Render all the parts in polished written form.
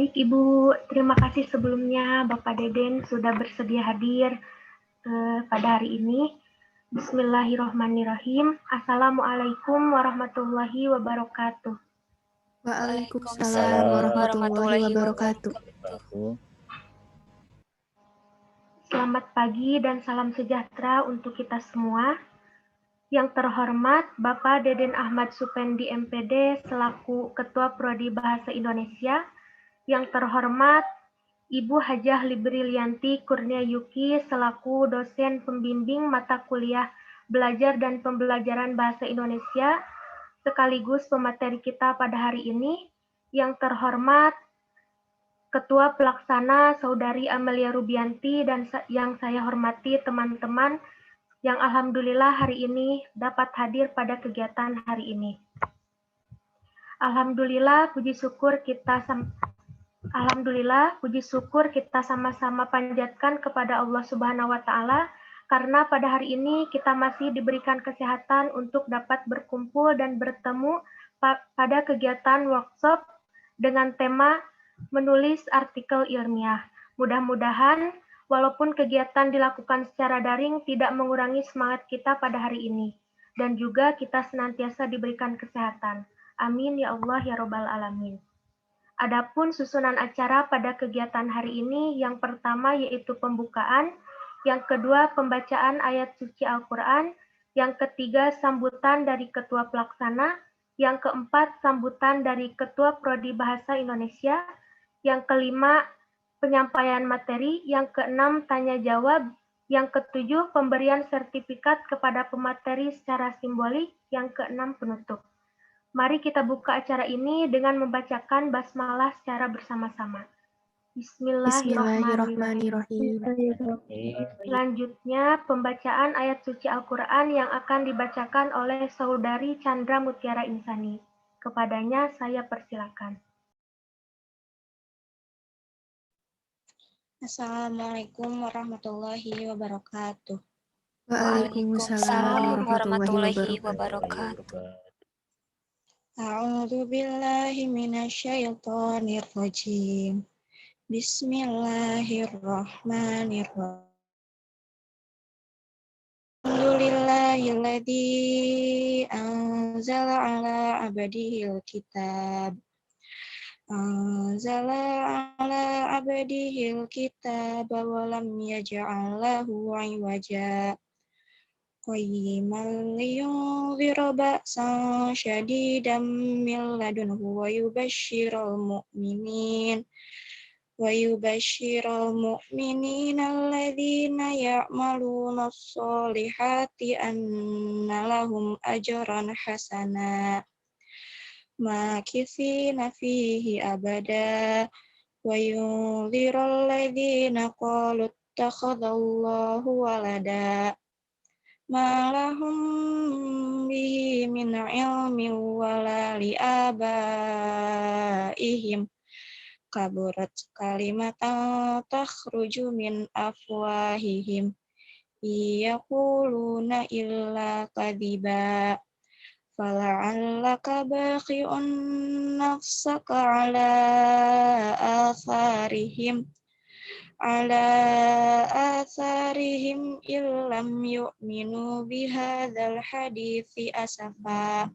Baik Ibu, terima kasih sebelumnya Bapak Deden sudah bersedia hadir pada hari ini. Bismillahirrahmanirrahim. Assalamualaikum warahmatullahi wabarakatuh. Waalaikumsalam warahmatullahi wabarakatuh. Selamat pagi dan salam sejahtera untuk kita semua. Yang terhormat Bapak Deden Ahmad Supendi MPD selaku Ketua Prodi Bahasa Indonesia. Yang terhormat Ibu Hajah Librilianti Kurnia Yuki selaku dosen pembimbing mata kuliah belajar dan pembelajaran bahasa Indonesia sekaligus pemateri kita pada hari ini. Yang terhormat Ketua Pelaksana Saudari Amelia Rubianti dan yang saya hormati teman-teman yang alhamdulillah hari ini dapat hadir pada kegiatan hari ini. Alhamdulillah puji syukur kita sama-sama panjatkan kepada Allah Subhanahu wa taala karena pada hari ini kita masih diberikan kesehatan untuk dapat berkumpul dan bertemu pada kegiatan workshop dengan tema menulis artikel ilmiah. Mudah-mudahan walaupun kegiatan dilakukan secara daring tidak mengurangi semangat kita pada hari ini dan juga kita senantiasa diberikan kesehatan. Amin ya Allah ya Rabbal Alamin. Adapun susunan acara pada kegiatan hari ini, yang pertama yaitu pembukaan, yang kedua pembacaan ayat suci Al-Quran, yang ketiga sambutan dari Ketua Pelaksana, yang keempat sambutan dari Ketua Prodi Bahasa Indonesia, yang kelima penyampaian materi, yang keenam tanya jawab, yang ketujuh pemberian sertifikat kepada pemateri secara simbolik, yang keenam penutup. Mari kita buka acara ini dengan membacakan basmalah secara bersama-sama. Bismillahirrahmanirrahim. Selanjutnya, pembacaan ayat suci Al-Quran yang akan dibacakan oleh Saudari Chandra Mutiara Insani. Kepadanya saya persilakan. Assalamualaikum warahmatullahi wabarakatuh. Waalaikumsalam warahmatullahi wabarakatuh. A'udzu billahi minasyaitonir rajim. Bismillahirrahmanirrahim. Alhamdulillahilladzi anzala ala abdihil kitab. Anzala ala abdihil kitab wa lam yaj'al lahu 'iwaja. Qayyiman liyunzira ba'san syadidan min ladunhu wa yubashshiral mu'minina alladzina ya'maluna sholihati anna lahum ajran hasana makithina fihi abada wa yunziral ladzina qalu ittakhadallahu walada ma lahum bihi min ilmin wala liabaihim kaburat kalimatan takhruju min afwahihim yaquluna illa kadhiba fala'allaka baqi'un nafsaka ala atharihim illam yu'minu bihadzal hadithi asafa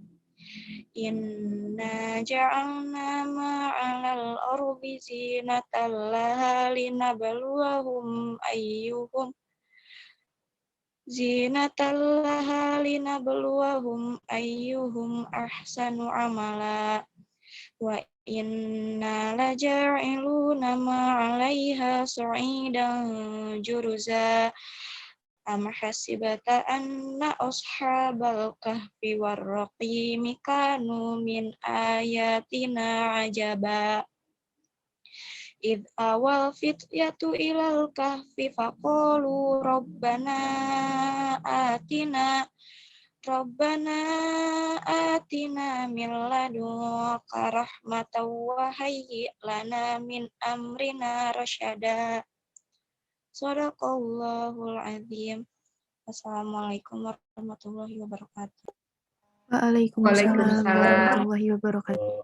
inna ja'alna ma'alal ardi zinatan laha linabluwahum ayyuhum ahsanu amala wa inna laja'iluna ma'alaiha sa'idan juruza am hasibata anna ashabal kahfi warraqimi kanu min ayatina ajaba id awal fityatu ilal kahfi faqalu rabbana atina min ladunka rahmatan wa hayyi' lana min amrina rasyada. Shadaqallahul azim. Assalamualaikum warahmatullahi wabarakatuh. Waalaikumsalam warahmatullahi wabarakatuh.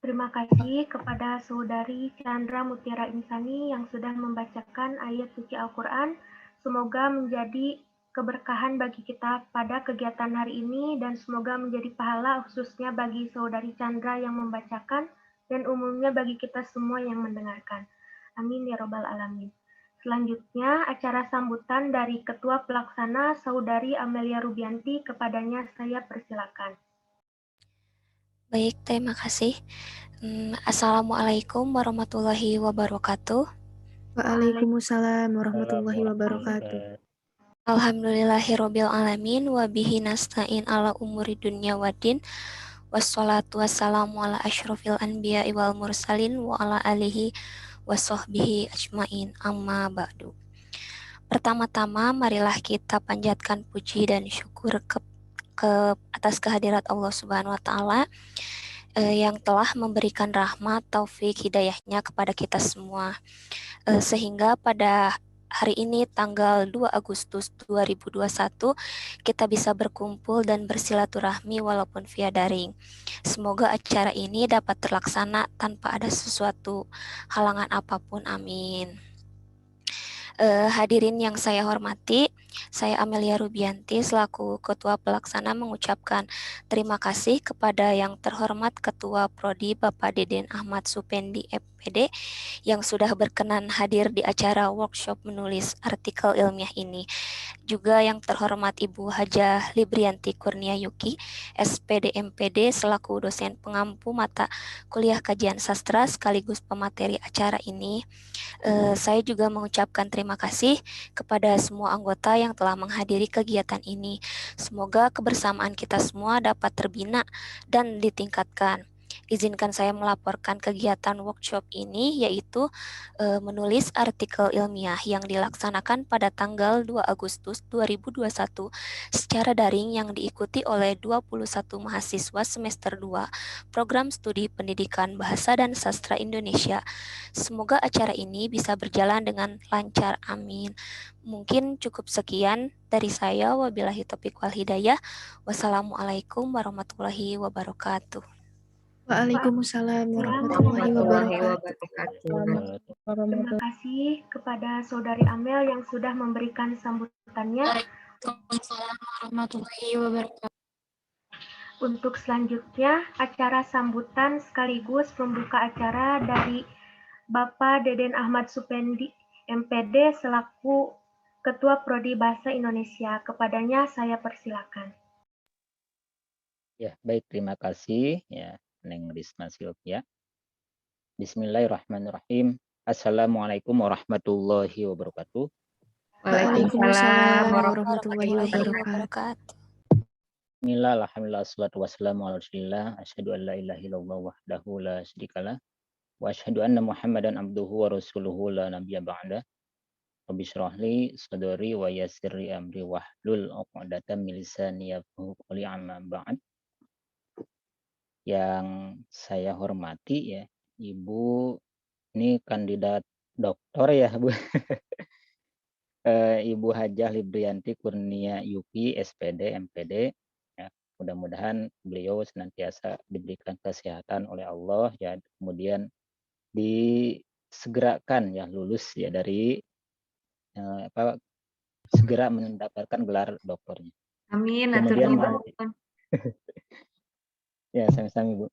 Terima kasih kepada Saudari Chandra Mutiara Insani yang sudah membacakan ayat suci Al-Quran. Semoga menjadi keberkahan bagi kita pada kegiatan hari ini dan semoga menjadi pahala khususnya bagi Saudari Chandra yang membacakan dan umumnya bagi kita semua yang mendengarkan. Amin ya robbal alamin. Selanjutnya, acara sambutan dari Ketua Pelaksana Saudari Amelia Rubianti, kepadanya saya persilakan. Baik, terima kasih. Assalamualaikum warahmatullahi wabarakatuh. Waalaikumsalam warahmatullahi wabarakatuh. Alhamdulillahirabbil alamin wa bihi nasta'in ala umuri dunya waddin. Wassalatu wassalamu ala asyrofil anbiya'i wal mursalin wa ala alihi wa sahbihi ajmain, amma ba'du. Pertama-tama marilah kita panjatkan puji dan syukur ke atas kehadirat Allah Subhanahu wa taala yang telah memberikan rahmat, taufik, hidayahnya kepada kita semua. Sehingga pada hari ini tanggal 2 Agustus 2021 kita bisa berkumpul dan bersilaturahmi walaupun via daring. Semoga acara ini dapat terlaksana tanpa ada sesuatu halangan apapun, amin. Hadirin yang saya hormati, saya Amelia Rubianti selaku Ketua Pelaksana mengucapkan terima kasih kepada yang terhormat Ketua Prodi Bapak Deden Ahmad Supendi FPD yang sudah berkenan hadir di acara workshop menulis artikel ilmiah ini. Juga yang terhormat Ibu Hajah Librianti Kurnia Yuki, SPD MPD selaku dosen pengampu mata kuliah kajian sastra sekaligus pemateri acara ini. Saya juga mengucapkan terima kasih kepada semua anggota yang telah menghadiri kegiatan ini. Semoga kebersamaan kita semua dapat terbina dan ditingkatkan. Izinkan saya melaporkan kegiatan workshop ini, yaitu menulis artikel ilmiah yang dilaksanakan pada tanggal 2 Agustus 2021 secara daring yang diikuti oleh 21 mahasiswa semester 2 Program Studi Pendidikan Bahasa dan Sastra Indonesia. Semoga acara ini bisa berjalan dengan lancar, amin. Mungkin cukup sekian dari saya. Wabillahi taufiq wal hidayah. Wassalamualaikum warahmatullahi wabarakatuh. Waalaikumsalam warahmatullahi wabarakatuh. Terima kasih kepada Saudari Amel yang sudah memberikan sambutannya. Waalaikumsalam warahmatullahi wabarakatuh. Untuk selanjutnya, acara sambutan sekaligus pembuka acara dari Bapak Deden Ahmad Supendi, MPD, selaku Ketua Prodi Bahasa Indonesia. Kepadanya saya persilakan. Ya, baik, terima kasih ya, Neng Risma Silvia. Bismillahirrahmanirrahim. Assalamualaikum warahmatullahi wabarakatuh. Waalaikumsalam warahmatullahi wabarakatuh. Bismillah, alhamdulillah, wassalatu wassalamu ala rasulillah. Asyhadu an la ilaha illallah wahdahu la syarikalah. Wa asyhadu anna Muhammadan abduhu wa rasuluhu la nabiyya ba'da. Rabbi shrah li sadri wa yassir li amri wahlul 'uqdatam min lisani yafqahu qawli, amma ba'd. Yang saya hormati ya, Ibu ini kandidat doktor ya, Bu. Ibu Hajah Librianti Kurnia Yuki, SPD, MPD. Ya, mudah-mudahan beliau senantiasa diberikan kesehatan oleh Allah ya, kemudian disegerakan ya lulus ya dari segera mendapatkan gelar doktornya. Amin. Kemudian ya, sami-sami, Bu.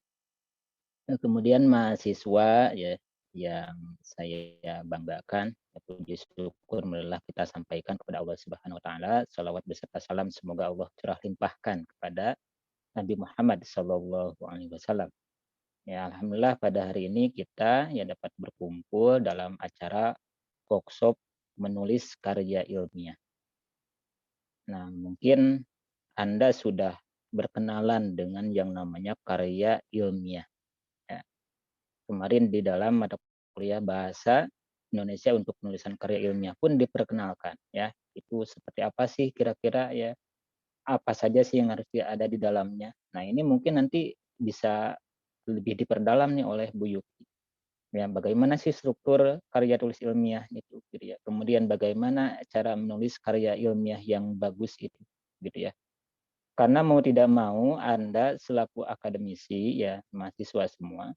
Kemudian mahasiswa ya yang saya banggakan, puji syukur marilah kita sampaikan kepada Allah Subhanahu wa taala, salawat beserta salam semoga Allah curah limpahkan kepada Nabi Muhammad sallallahu alaihi wasallam. Ya, alhamdulillah pada hari ini kita ya dapat berkumpul dalam acara workshop menulis karya ilmiah. Nah, mungkin Anda sudah berkenalan dengan yang namanya karya ilmiah. Ya. Kemarin di dalam mata kuliah bahasa Indonesia untuk penulisan karya ilmiah pun diperkenalkan ya. Itu seperti apa sih kira-kira ya? Apa saja sih yang harus ada di dalamnya? Nah, ini mungkin nanti bisa lebih diperdalam nih oleh Bu Yuki. Ya, bagaimana sih struktur karya tulis ilmiah itu gitu ya. Kemudian bagaimana cara menulis karya ilmiah yang bagus itu gitu ya. Karena mau tidak mau Anda selaku akademisi ya, mahasiswa semua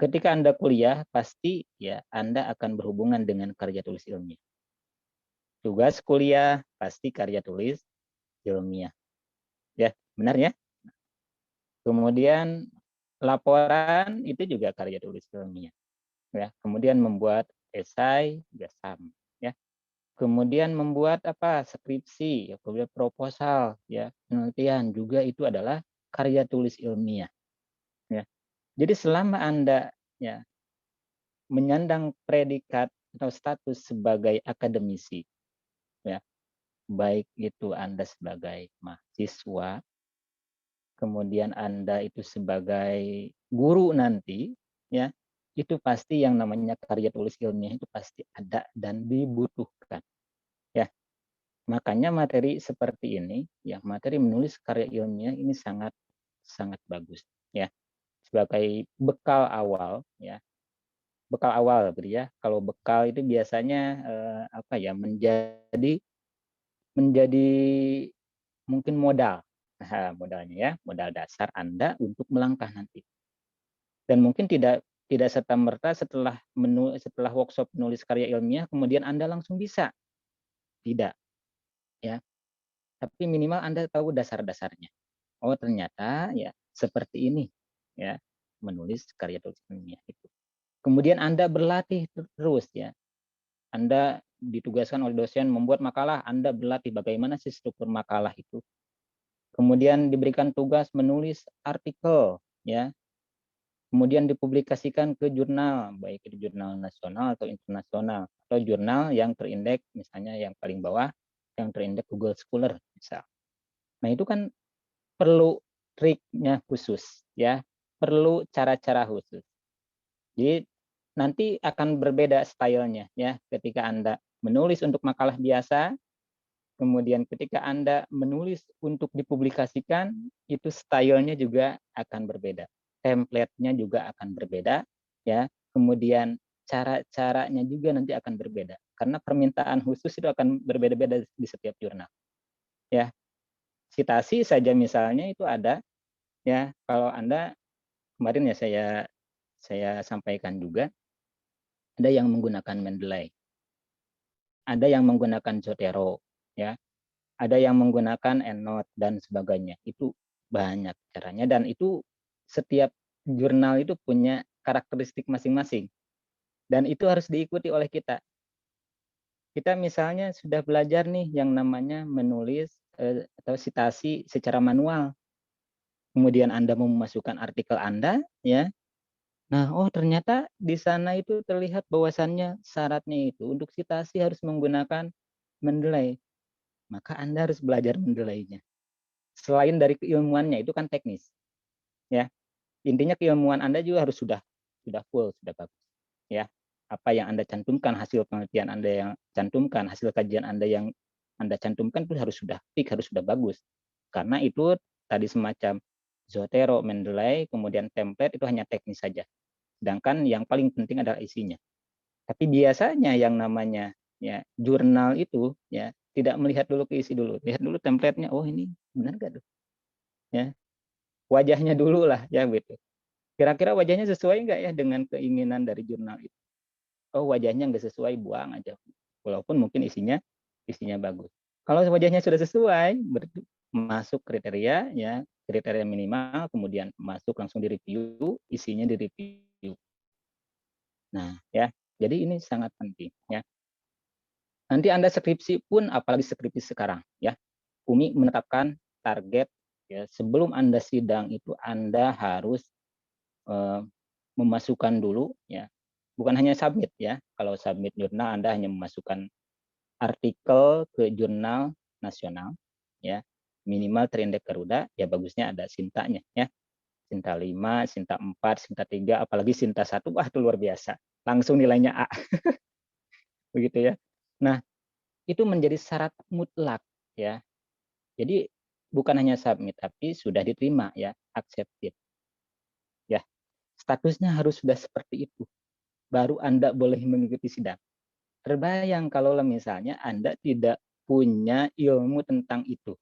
ketika Anda kuliah, pasti ya Anda akan berhubungan dengan karya tulis ilmiah. Tugas kuliah pasti karya tulis ilmiah. Ya, benar ya? Kemudian laporan itu juga karya tulis ilmiah. Ya, kemudian membuat esai juga sama, ya. Kemudian membuat apa? Skripsi, ya, kemudian proposal, ya, penelitian juga itu adalah karya tulis ilmiah, ya. Jadi selama Anda ya menyandang predikat atau status sebagai akademisi, ya, baik itu Anda sebagai mahasiswa, kemudian Anda itu sebagai guru nanti, ya, itu pasti yang namanya karya tulis ilmiah itu pasti ada dan dibutuhkan, ya. Makanya materi seperti ini, ya, materi menulis karya ilmiah ini sangat sangat bagus, ya, sebagai bekal awal, ya. Bekal awal gitu ya. Kalau bekal itu biasanya apa ya, menjadi mungkin modal. Nah, modalnya ya, modal dasar Anda untuk melangkah nanti. Dan mungkin tidak serta-merta setelah workshop menulis karya ilmiah kemudian Anda langsung bisa. Tidak, ya. Tapi minimal Anda tahu dasar-dasarnya. Oh, ternyata ya seperti ini, ya, menulis karya tulis ilmiah itu. Kemudian Anda berlatih terus, ya. Anda ditugaskan oleh dosen membuat makalah, Anda berlatih bagaimana sih struktur makalah itu. Kemudian diberikan tugas menulis artikel, ya. Kemudian dipublikasikan ke jurnal, baik itu jurnal nasional atau internasional, atau jurnal yang terindeks, misalnya yang paling bawah, yang terindeks Google Scholar, misal. Nah, itu kan perlu triknya khusus, ya. Perlu cara-cara khusus. Jadi nanti akan berbeda stylenya, ya, ketika Anda menulis untuk makalah biasa, kemudian ketika Anda menulis untuk dipublikasikan, itu stylenya juga akan berbeda. Template-nya juga akan berbeda, ya. Kemudian cara-caranya juga nanti akan berbeda. Karena permintaan khusus itu akan berbeda-beda di setiap jurnal. Ya. Citasi saja misalnya itu ada, ya. Kalau Anda kemarin ya saya sampaikan juga, ada yang menggunakan Mendeley. Ada yang menggunakan Zotero, ya. Ada yang menggunakan EndNote dan sebagainya. Itu banyak caranya dan itu setiap jurnal itu punya karakteristik masing-masing. Dan itu harus diikuti oleh kita. Kita misalnya sudah belajar nih yang namanya menulis atau citasi secara manual. Kemudian Anda mau memasukkan artikel Anda, ya. Nah, oh ternyata di sana itu terlihat bahwasannya syaratnya itu untuk citasi harus menggunakan Mendeley. Maka Anda harus belajar Mendeley-nya. Selain dari keilmuannya itu kan teknis, ya. Intinya keilmuan Anda juga harus sudah full, sudah bagus, ya. Apa yang Anda cantumkan, hasil penelitian Anda yang cantumkan, hasil kajian Anda yang Anda cantumkan itu harus sudah fix, harus sudah bagus. Karena itu tadi semacam Zotero, Mendeley, kemudian template itu hanya teknis saja. Sedangkan yang paling penting adalah isinya. Tapi biasanya yang namanya ya jurnal itu ya tidak melihat dulu ke isi dulu, lihat dulu template-nya. Oh ini benar gak tuh? Ya, wajahnya dulu lah ya gitu. Kira-kira wajahnya sesuai nggak ya dengan keinginan dari jurnal itu? Oh wajahnya nggak sesuai, buang aja. Walaupun mungkin isinya bagus. Kalau wajahnya sudah sesuai, masuk kriteria ya, kriteria minimal, kemudian masuk langsung di review, isinya di review. Nah, ya. Jadi ini sangat penting ya. Nanti Anda skripsi pun, apalagi skripsi sekarang ya. Umi menetapkan target ya, sebelum Anda sidang itu Anda harus memasukkan dulu ya. Bukan hanya submit ya. Kalau submit jurnal Anda hanya memasukkan artikel ke jurnal nasional ya. Minimal terindeks Garuda, ya bagusnya ada Sintanya ya. Sinta 5, Sinta 4, Sinta 3, apalagi Sinta 1, wah itu luar biasa. Langsung nilainya A. Begitu ya. Nah, itu menjadi syarat mutlak ya. Jadi bukan hanya submit tapi sudah diterima ya, accepted. Ya. Statusnya harus sudah seperti itu. Baru Anda boleh mengikuti sidang. Terbayang kalau misalnya Anda tidak punya ilmu tentang itu.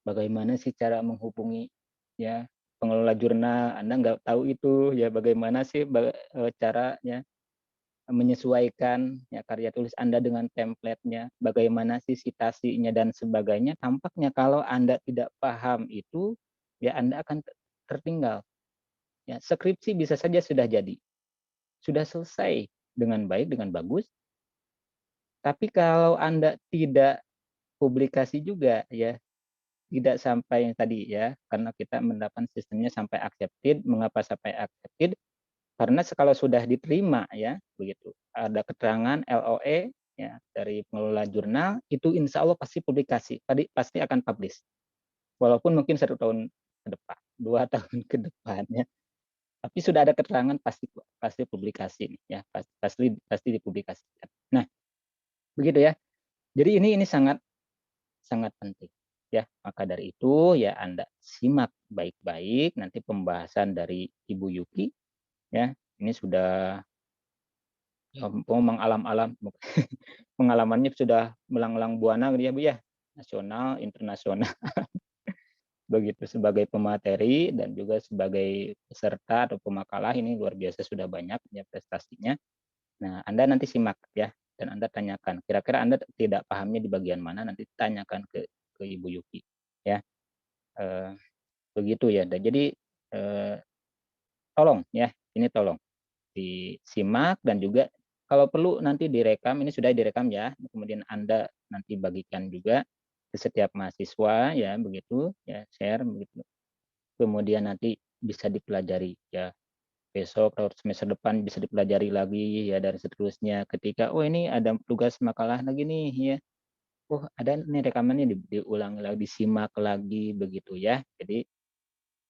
Bagaimana sih cara menghubungi ya pengelola jurnal, Anda nggak tahu itu ya bagaimana sih caranya menyesuaikan ya karya tulis Anda dengan template-nya, bagaimana sih citasinya dan sebagainya. Tampaknya kalau Anda tidak paham itu, ya Anda akan tertinggal. Ya, skripsi bisa saja sudah jadi, sudah selesai dengan baik, dengan bagus, tapi kalau Anda tidak publikasi juga ya, tidak sampai yang tadi ya, karena kita mendapat sistemnya sampai accepted. Mengapa sampai accepted? Karena kalau sudah diterima ya, begitu, ada keterangan LOE ya dari pengelola jurnal, itu insya Allah pasti publikasi, pasti akan publish. Walaupun mungkin 1 tahun ke depan, 2 tahun ke depan ya. Tapi sudah ada keterangan pasti publikasi ya, pasti dipublikasikan. Nah, begitu ya. Jadi ini sangat sangat penting ya. Maka dari itu ya Anda simak baik-baik nanti pembahasan dari Ibu Yuki ya. Ini sudah mengalam-alam pengalamannya sudah melanglang buana gitu ya Bu ya, nasional, internasional. Begitu sebagai pemateri dan juga sebagai peserta atau pemakalah ini luar biasa sudah banyak ya prestasinya. Nah, Anda nanti simak ya dan Anda tanyakan, kira-kira Anda tidak pahamnya di bagian mana, nanti tanyakan ke Ibu Yuki ya. Begitu ya. Dan jadi tolong ya, ini tolong disimak dan juga kalau perlu nanti direkam, ini sudah direkam ya, kemudian Anda nanti bagikan juga ke setiap mahasiswa ya, begitu ya, share begitu. Kemudian nanti bisa dipelajari ya, besok atau semester depan bisa dipelajari lagi ya, dan seterusnya ketika, oh ini ada tugas makalah lagi nih ya, oh ada nih rekamannya diulang lagi, disimak lagi begitu ya. Jadi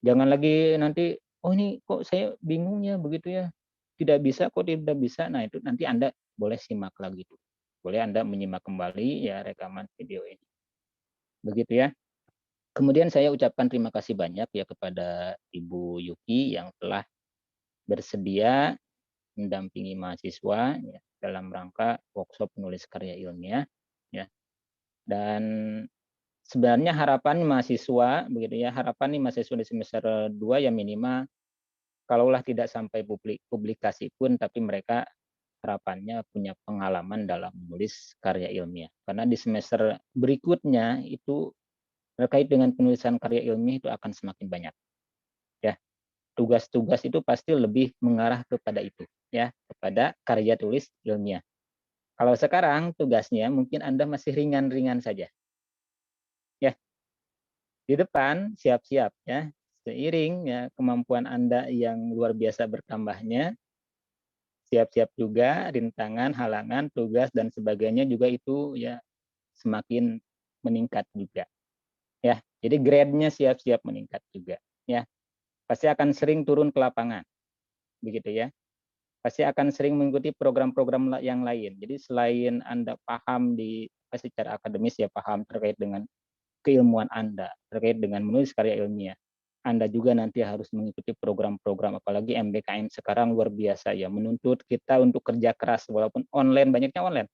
jangan lagi nanti, oh ini kok saya bingung ya begitu ya, tidak bisa kok tidak bisa. Nah itu nanti Anda boleh simak lagi tuh. Boleh Anda menyimak kembali ya rekaman video ini. Begitu ya. Kemudian saya ucapkan terima kasih banyak ya kepada Ibu Yuki yang telah bersedia mendampingi mahasiswa ya, dalam rangka workshop penulis karya ilmiah ya. Dan sebenarnya harapan mahasiswa begitu ya, harapan nih mahasiswa di semester 2 ya minimal kalaulah tidak sampai publikasi pun, tapi mereka harapannya punya pengalaman dalam menulis karya ilmiah. Karena di semester berikutnya itu terkait dengan penulisan karya ilmiah itu akan semakin banyak. Ya, tugas-tugas itu pasti lebih mengarah kepada itu, ya, kepada karya tulis ilmiah. Kalau sekarang tugasnya mungkin Anda masih ringan-ringan saja. Ya, di depan siap-siap ya. Seiring ya kemampuan Anda yang luar biasa bertambahnya, siap-siap juga rintangan, halangan, tugas dan sebagainya juga itu ya semakin meningkat juga. Ya, jadi grade-nya siap-siap meningkat juga ya. Pasti akan sering turun ke lapangan. Begitu ya. Pasti akan sering mengikuti program-program yang lain. Jadi selain Anda paham secara akademis ya paham terkait dengan keilmuan Anda, terkait dengan menulis karya ilmiah. Anda juga nanti harus mengikuti program-program, apalagi MBKM sekarang luar biasa ya, menuntut kita untuk kerja keras, walaupun online, banyaknya online.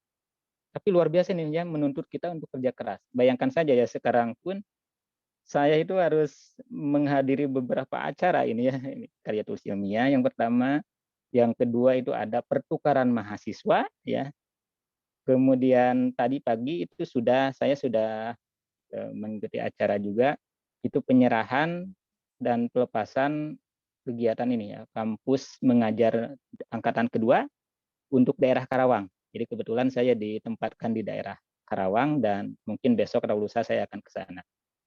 Tapi luar biasa nih ya, menuntut kita untuk kerja keras. Bayangkan saja ya, sekarang pun saya itu harus menghadiri beberapa acara ini ya, ini karya tulis ilmiah yang pertama, yang kedua itu ada pertukaran mahasiswa ya. Kemudian tadi pagi itu saya sudah mengikuti acara juga, itu penyerahan dan pelepasan kegiatan ini ya, kampus mengajar angkatan kedua untuk daerah Karawang. Jadi kebetulan saya ditempatkan di daerah Karawang dan mungkin besok atau lusa saya akan ke sana.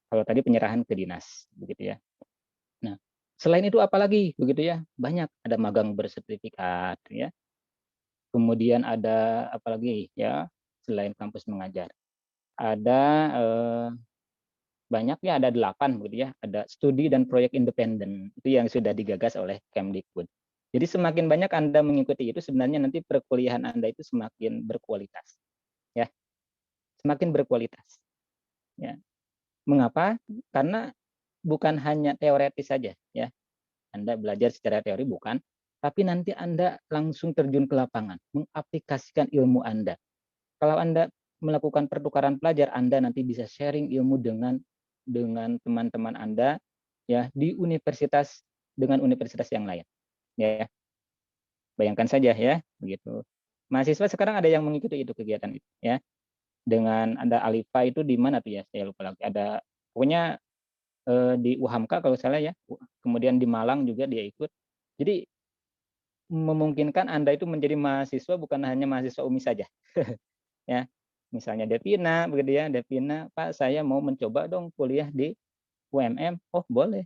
Kalau tadi penyerahan ke dinas, begitu ya. Nah, selain itu apalagi begitu ya, banyak ada magang bersertifikat ya. Kemudian ada apalagi ya, selain kampus mengajar. Ada banyaknya ada 8 begitu ya, ada studi dan proyek independen, itu yang sudah digagas oleh Kemdikbud. Jadi semakin banyak Anda mengikuti itu sebenarnya nanti perkuliahan Anda itu semakin berkualitas. Ya, semakin berkualitas. Ya. Mengapa? Karena bukan hanya teoretis saja ya. Anda belajar secara teori bukan, tapi nanti Anda langsung terjun ke lapangan, mengaplikasikan ilmu Anda. Kalau Anda melakukan pertukaran pelajar, Anda nanti bisa sharing ilmu dengan teman-teman Anda ya di universitas dengan universitas yang lain. Ya, bayangkan saja ya, begitu. Mahasiswa sekarang ada yang mengikuti itu kegiatan itu, ya. Dengan ada Alifa itu di mana tuh ya? Saya lupa lagi. Ada pokoknya di UHAMKA kalau salah ya. Kemudian di Malang juga dia ikut. Jadi memungkinkan Anda itu menjadi mahasiswa bukan hanya mahasiswa UMI saja. Ya. Misalnya Devina begitu ya, Devina, Pak saya mau mencoba dong kuliah di UMM. Oh, boleh.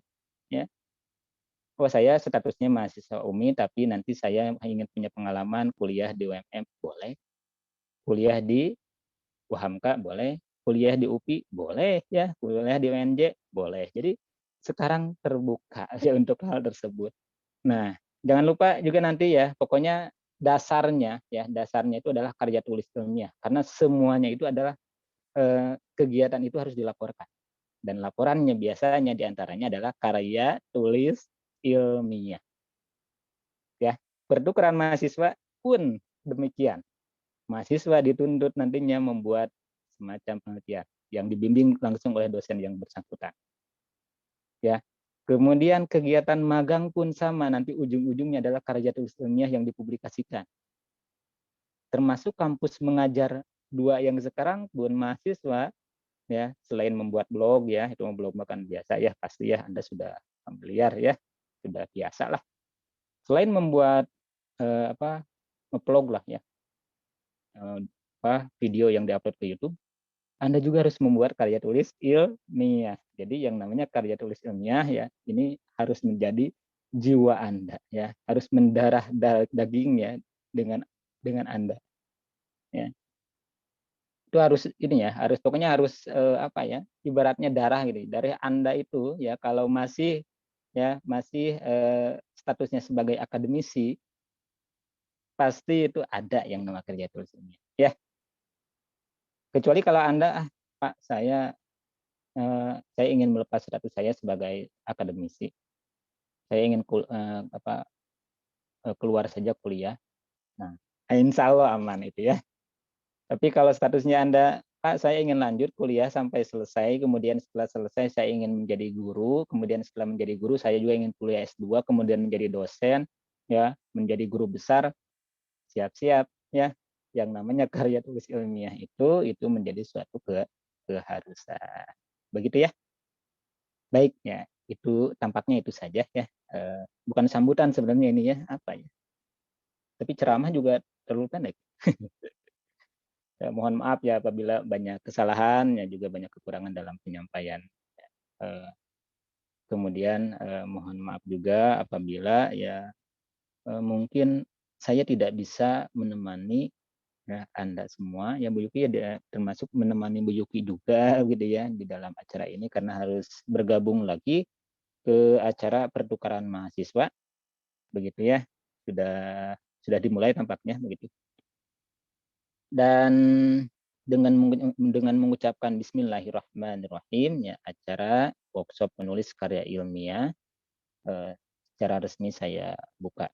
Ya. Oh, saya statusnya mahasiswa UMI tapi nanti saya ingin punya pengalaman kuliah di UMM. Boleh. Kuliah di UHAMKA boleh, kuliah di UPI boleh ya, kuliah di UNJ boleh. Jadi sekarang terbuka ya untuk hal tersebut. Nah, jangan lupa juga nanti ya, pokoknya dasarnya itu adalah karya tulis ilmiah karena semuanya itu adalah kegiatan itu harus dilaporkan. Dan laporannya biasanya diantaranya adalah karya tulis ilmiah. Ya, pertukaran mahasiswa pun demikian. Mahasiswa dituntut nantinya membuat semacam penelitian yang dibimbing langsung oleh dosen yang bersangkutan. Ya. Kemudian kegiatan magang pun sama, nanti ujung-ujungnya adalah karya tulis ilmiah yang dipublikasikan. Termasuk kampus mengajar 2 yang sekarang pun mahasiswa ya, selain membuat blog ya, itu blog makan biasa ya, pasti ya Anda sudah familiar ya, sudah biasa lah. Selain membuat nge-vlog lah ya, video yang diupload ke YouTube, Anda juga harus membuat karya tulis ilmiah. Jadi yang namanya karya tulis ilmiah ya, ini harus menjadi jiwa Anda ya, harus mendarah daging ya dengan Anda. Ya. Itu harus ini ya, harus pokoknya harus ibaratnya darah gitu. Dari Anda itu ya kalau masih statusnya sebagai akademisi pasti itu ada yang nama karya tulis ilmiah ya. Kecuali kalau Anda, Pak, saya ingin melepas status saya sebagai akademisi. Saya ingin keluar saja kuliah. Nah, insya Allah aman itu ya. Tapi kalau statusnya Anda, Pak, saya ingin lanjut kuliah sampai selesai, kemudian setelah selesai saya ingin menjadi guru, kemudian setelah menjadi guru saya juga ingin kuliah S2, kemudian menjadi dosen, ya, menjadi guru besar, siap-siap ya. Yang namanya karya tulis ilmiah itu menjadi suatu keharusan. Begitu ya. Baik ya, itu tampaknya itu saja ya. Bukan sambutan sebenarnya ini ya, apa ya. Tapi ceramah juga terlalu pendek. Ya, mohon maaf ya apabila banyak kesalahan, ya juga banyak kekurangan dalam penyampaian. Kemudian mohon maaf juga apabila ya mungkin saya tidak bisa menemani ya, Anda semua. Ya Bu Yuki ya, termasuk menemani Bu Yuki juga gitu ya di dalam acara ini karena harus bergabung lagi ke acara pertukaran mahasiswa. Begitu ya. Sudah dimulai tampaknya begitu. Dan dengan mengucapkan Bismillahirrahmanirrahim ya, acara workshop penulis karya ilmiah secara resmi saya buka.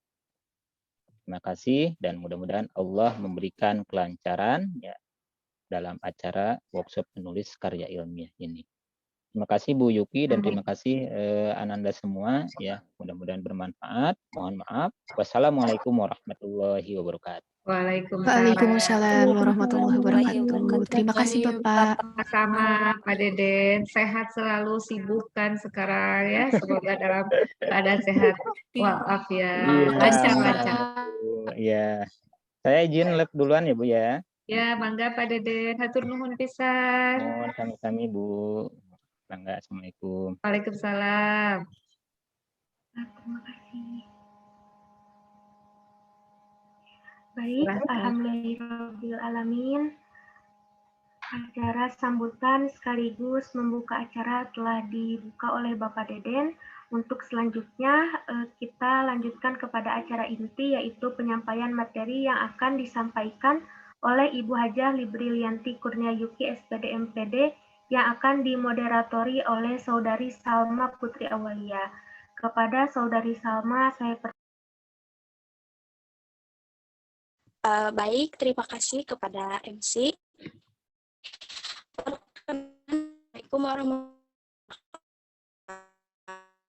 Terima kasih dan mudah-mudahan Allah memberikan kelancaran ya dalam acara workshop penulis karya ilmiah ini. Terima kasih Bu Yuki dan terima kasih Ananda semua ya, mudah-mudahan bermanfaat. Mohon maaf. Wassalamualaikum warahmatullahi wabarakatuh. Waalaikumsalam warahmatullahi wabarakatuh. Terima kasih Bapak. Sama Pak Deden, sehat selalu, sibukkan sekarang ya, semoga dalam keadaan sehat walafiat, lancar-lancar. Iya, saya izin live duluan ya Bu ya. Ya, mangga Pak Deden, hatur nuhun pisan. Mohon kami Bu. Mangga, Assalamualaikum. Waalaikumsalam. Terima kasih. Baik, alhamdulillahirabbil-alamin. Acara sambutan sekaligus membuka acara telah dibuka oleh Bapak Deden. Untuk selanjutnya kita lanjutkan kepada acara inti yaitu penyampaian materi yang akan disampaikan oleh Ibu Hajah Librilianti Kurnia Yuki SPD MPD yang akan dimoderatori oleh Saudari Salma Putri Awalia. Kepada Saudari Salma saya Baik, terima kasih kepada MC. Assalamualaikum warahmatullahi wabarakatuh.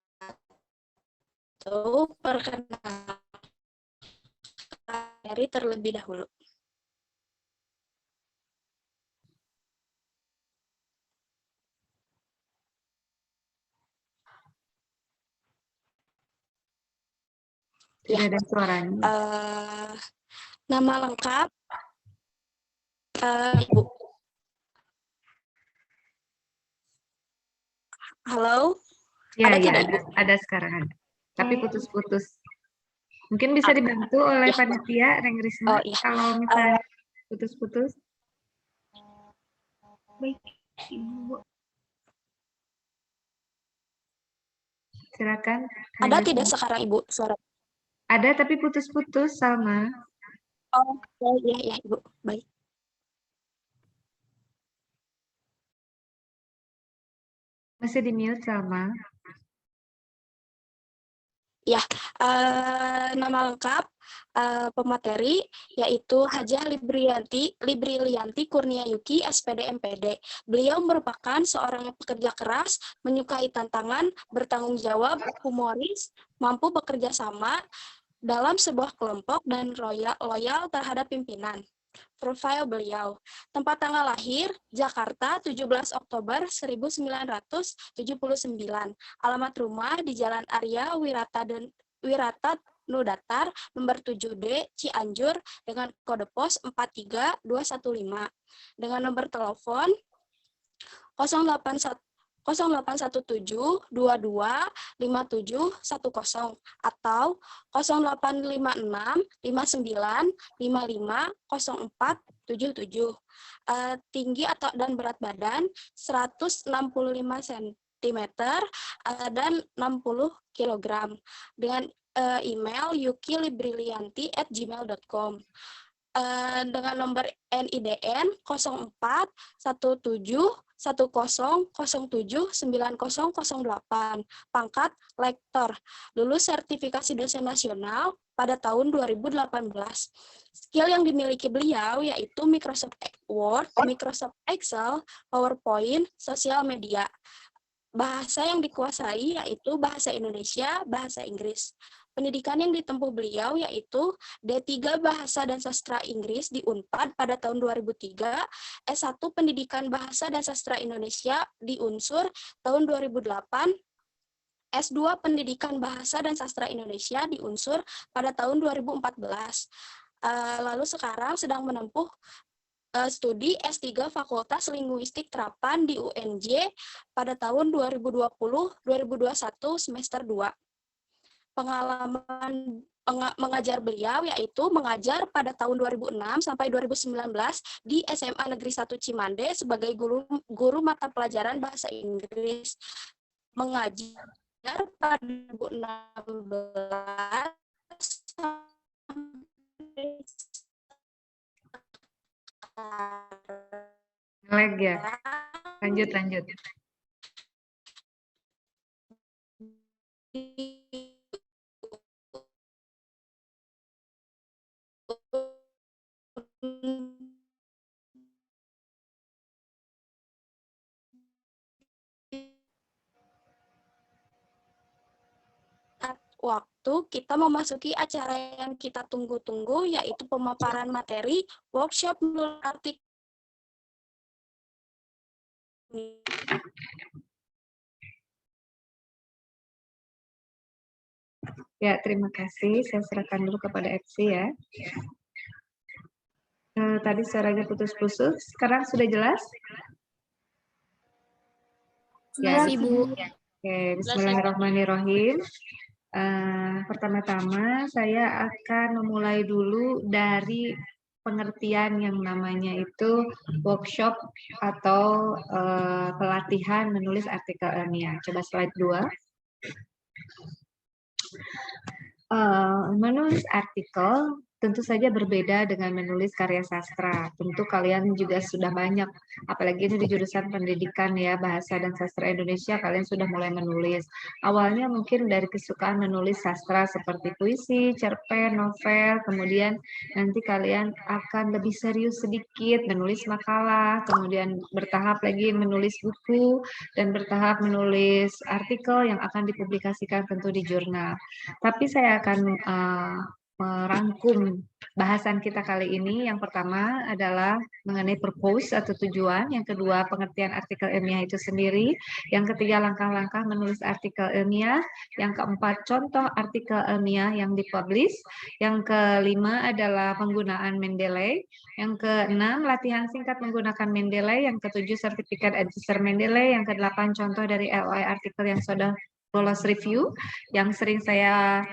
itu perkenalkan materi terlebih dahulu. Tidak ada suaranya. Nama lengkap Ibu. Halo? Ya, Ada ya, tidak, Ibu? ada sekarang ada. Tapi putus-putus. Mungkin bisa dibantu oleh Ya. panitia, Reng Oh Risma, iya. kalau misalnya putus-putus. Baik, Ibu. Silakan. Ada tidak sekarang, Ibu, suara? Ada, tapi putus-putus, Salma. Oh, iya, iya, Ibu. Baik. Masih di mute, Salma. Ya, nama lengkap pemateri yaitu Hajah Librilianti Kurniayuki, SPD MPD. Beliau merupakan seorang pekerja keras, menyukai tantangan, bertanggung jawab, humoris, mampu bekerja sama dalam sebuah kelompok dan loyal terhadap pimpinan. Profil beliau, tempat tanggal lahir, Jakarta, 17 Oktober 1979. Alamat rumah di Jalan Arya Wirata Nudatar, nomor 7D, Cianjur, dengan kode pos 43215. Dengan nomor telepon 0817 22 5710 atau 0856 59 55 04 77. Tinggi dan berat badan 165 cm dan 60 kg. Dengan email yukilibrilianti@gmail.com. Dengan nomor NIDN 04 17 1007 9008, pangkat lektor, lulus sertifikasi dosen nasional pada tahun 2018. Skill yang dimiliki beliau yaitu Microsoft Word, Microsoft Excel, PowerPoint, sosial media. Bahasa yang dikuasai yaitu bahasa Indonesia, bahasa Inggris. Pendidikan yang ditempuh beliau yaitu D3 Bahasa dan Sastra Inggris di UNPAD pada tahun 2003, S1 Pendidikan Bahasa dan Sastra Indonesia di UNSUR tahun 2008, S2 Pendidikan Bahasa dan Sastra Indonesia di UNSUR pada tahun 2014. Lalu sekarang sedang menempuh studi S3 Fakultas Linguistik Terapan di UNJ pada tahun 2020-2021 semester 2. Pengalaman mengajar beliau yaitu mengajar pada tahun 2006 sampai 2019 di SMA Negeri 1 Cimande sebagai guru mata pelajaran bahasa Inggris. Mengajar pada 2016 Lag ya. Lanjut. Waktu kita memasuki acara yang kita tunggu-tunggu, yaitu pemaparan materi workshop artikel. Ya, terima kasih. Saya serahkan dulu kepada FC ya. Tadi suaranya putus-putus, sekarang sudah jelas? Jelas, Ya, Ibu. Oke, bismillahirrahmanirrahim. Pertama-tama saya akan memulai dulu dari pengertian yang namanya itu workshop atau pelatihan menulis artikel ilmiah. Coba slide 2. Menulis artikel tentu saja berbeda dengan menulis karya sastra. Tentu kalian juga sudah banyak, apalagi ini di jurusan pendidikan ya, Bahasa dan Sastra Indonesia, kalian sudah mulai menulis. Awalnya mungkin dari kesukaan menulis sastra seperti puisi, cerpen, novel, kemudian nanti kalian akan lebih serius sedikit menulis makalah, kemudian bertahap lagi menulis buku, dan bertahap menulis artikel yang akan dipublikasikan tentu di jurnal. Tapi saya akan merangkum bahasan kita kali ini. Yang pertama adalah mengenai purpose atau tujuan, yang kedua pengertian artikel ilmiah itu sendiri, yang ketiga langkah-langkah menulis artikel ilmiah, yang keempat contoh artikel ilmiah yang dipublish, yang kelima adalah penggunaan Mendeley, yang keenam latihan singkat menggunakan Mendeley, yang ketujuh sertifikat editor Mendeley, yang kedelapan contoh dari LOI artikel yang sudah lolos review, yang sering saya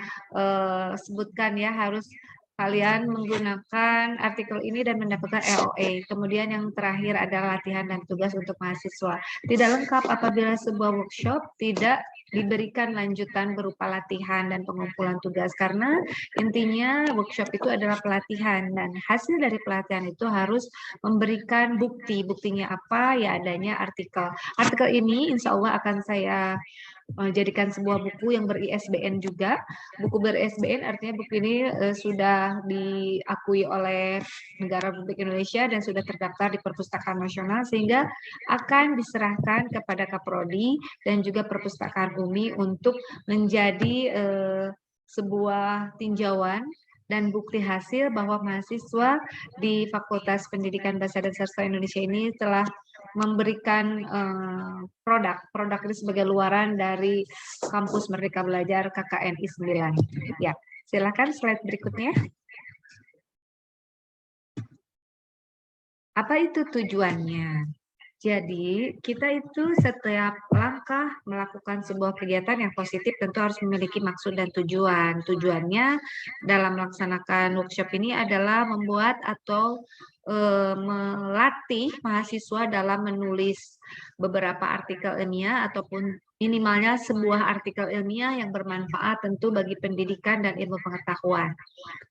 sebutkan ya, harus kalian menggunakan artikel ini dan mendapatkan LOA. Kemudian yang terakhir adalah latihan dan tugas untuk mahasiswa. Tidak lengkap apabila sebuah workshop tidak diberikan lanjutan berupa latihan dan pengumpulan tugas, karena intinya workshop itu adalah pelatihan dan hasil dari pelatihan itu harus memberikan bukti. Buktinya apa? Ya adanya artikel. Artikel ini insya Allah akan saya jadikan sebuah buku yang ber-ISBN juga. Buku ber-ISBN artinya buku ini sudah diakui oleh Negara Republik Indonesia dan sudah terdaftar di Perpustakaan Nasional, sehingga akan diserahkan kepada Kaprodi dan juga Perpustakaan UMI untuk menjadi sebuah tinjauan dan bukti hasil bahwa mahasiswa di Fakultas Pendidikan Bahasa dan Sastra Indonesia ini telah memberikan produk ini sebagai luaran dari Kampus Merdeka Belajar KKNI 9. Ya, silakan slide berikutnya. Apa itu tujuannya? Jadi, kita itu setiap langkah melakukan sebuah kegiatan yang positif tentu harus memiliki maksud dan tujuan. Tujuannya dalam melaksanakan workshop ini adalah membuat atau melatih mahasiswa dalam menulis beberapa artikel ilmiah ataupun minimalnya sebuah artikel ilmiah yang bermanfaat tentu bagi pendidikan dan ilmu pengetahuan.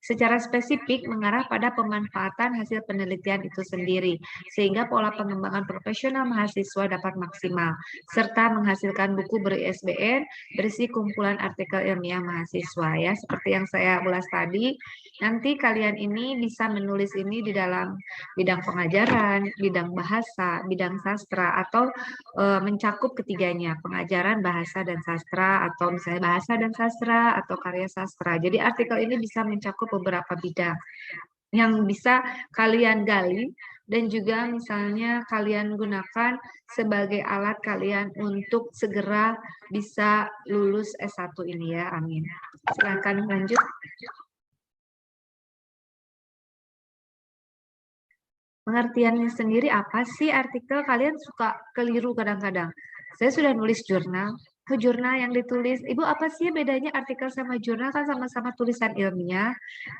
Secara spesifik mengarah pada pemanfaatan hasil penelitian itu sendiri, sehingga pola pengembangan profesional mahasiswa dapat maksimal, serta menghasilkan buku ber-ISBN berisi kumpulan artikel ilmiah mahasiswa. Ya, seperti yang saya ulas tadi, nanti kalian ini bisa menulis ini di dalam bidang pengajaran, bidang bahasa, bidang sastra, atau mencakup ketiganya, pengajaran, bahasa, dan sastra, atau misalnya bahasa dan sastra, atau karya sastra. Jadi artikel ini bisa mencakup beberapa bidang yang bisa kalian gali dan juga misalnya kalian gunakan sebagai alat kalian untuk segera bisa lulus S1 ini ya, amin. Silakan lanjut. Pengertiannya sendiri apa sih artikel? Kalian suka keliru kadang-kadang. Saya sudah nulis jurnal, jurnal yang ditulis, Ibu apa sih bedanya artikel sama jurnal? Kan sama-sama tulisan ilmiah.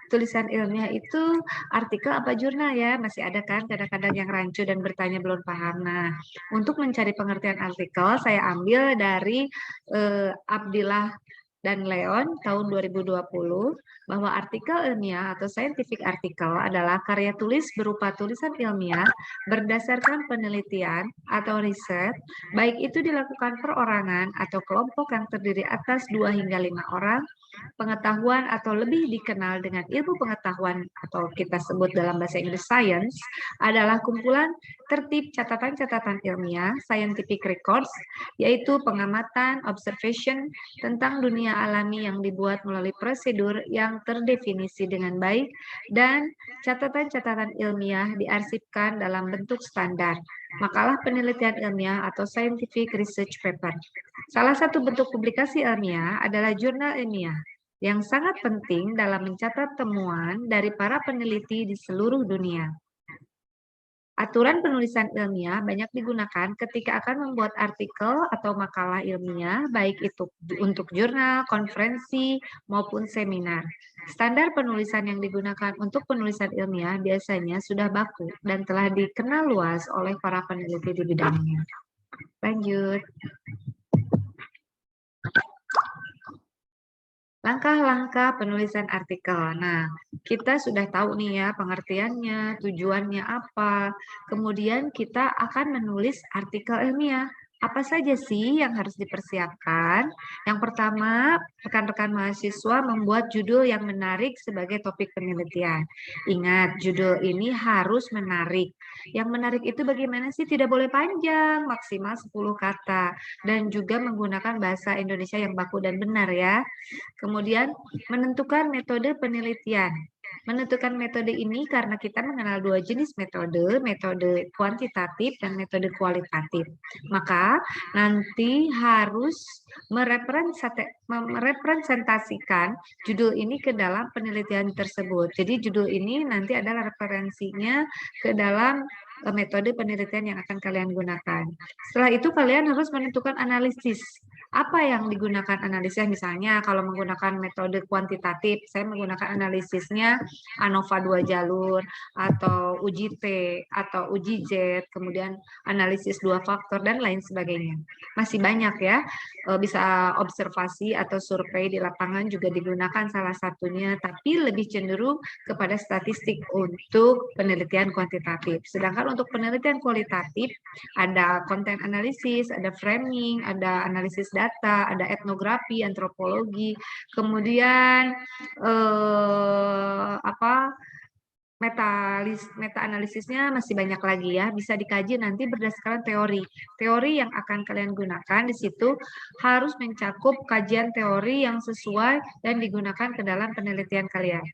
Tulisan ilmiah itu artikel apa jurnal ya? Masih ada kan kadang-kadang yang rancu dan bertanya belum paham. Nah, untuk mencari pengertian artikel, saya ambil dari Abdillah dan Leon tahun 2020 bahwa artikel ilmiah atau scientific article adalah karya tulis berupa tulisan ilmiah berdasarkan penelitian atau riset, baik itu dilakukan perorangan atau kelompok yang terdiri atas 2 hingga 5 orang, pengetahuan atau lebih dikenal dengan ilmu pengetahuan atau kita sebut dalam bahasa Inggris science adalah kumpulan tertib catatan-catatan ilmiah, scientific records, yaitu pengamatan, observation tentang dunia alami yang dibuat melalui prosedur yang terdefinisi dengan baik dan catatan-catatan ilmiah diarsipkan dalam bentuk standar, makalah penelitian ilmiah atau scientific research paper. Salah satu bentuk publikasi ilmiah adalah jurnal ilmiah yang sangat penting dalam mencatat temuan dari para peneliti di seluruh dunia. Aturan penulisan ilmiah banyak digunakan ketika akan membuat artikel atau makalah ilmiah, baik itu untuk jurnal, konferensi, maupun seminar. Standar penulisan yang digunakan untuk penulisan ilmiah biasanya sudah baku dan telah dikenal luas oleh para peneliti di bidangnya. Lanjut. Langkah-langkah penulisan artikel. Nah, kita sudah tahu nih ya pengertiannya, tujuannya apa. Kemudian kita akan menulis artikel ilmiah. Apa saja sih yang harus dipersiapkan? Yang pertama, rekan-rekan mahasiswa membuat judul yang menarik sebagai topik penelitian. Ingat, judul ini harus menarik. Yang menarik itu bagaimana sih? Tidak boleh panjang, maksimal 10 kata. Dan juga menggunakan bahasa Indonesia yang baku dan benar ya. Kemudian menentukan metode penelitian. Menentukan metode ini karena kita mengenal dua jenis metode, metode kuantitatif dan metode kualitatif. Maka nanti harus merepresentasikan judul ini ke dalam penelitian tersebut. Jadi judul ini nanti adalah referensinya ke dalam metode penelitian yang akan kalian gunakan. Setelah itu kalian harus menentukan analisis. Apa yang digunakan analisisnya? Misalnya kalau menggunakan metode kuantitatif, saya menggunakan analisisnya ANOVA 2 jalur, atau uji T, atau uji Z, kemudian analisis 2 faktor, dan lain sebagainya. Masih banyak ya, bisa observasi atau survei di lapangan juga digunakan salah satunya, tapi lebih cenderung kepada statistik untuk penelitian kuantitatif. Sedangkan untuk penelitian kualitatif, ada konten analisis, ada framing, ada analisis data, ada etnografi, antropologi, kemudian meta-analisisnya masih banyak lagi ya, bisa dikaji nanti berdasarkan teori. Teori yang akan kalian gunakan di situ harus mencakup kajian teori yang sesuai dan digunakan ke dalam penelitian kalian.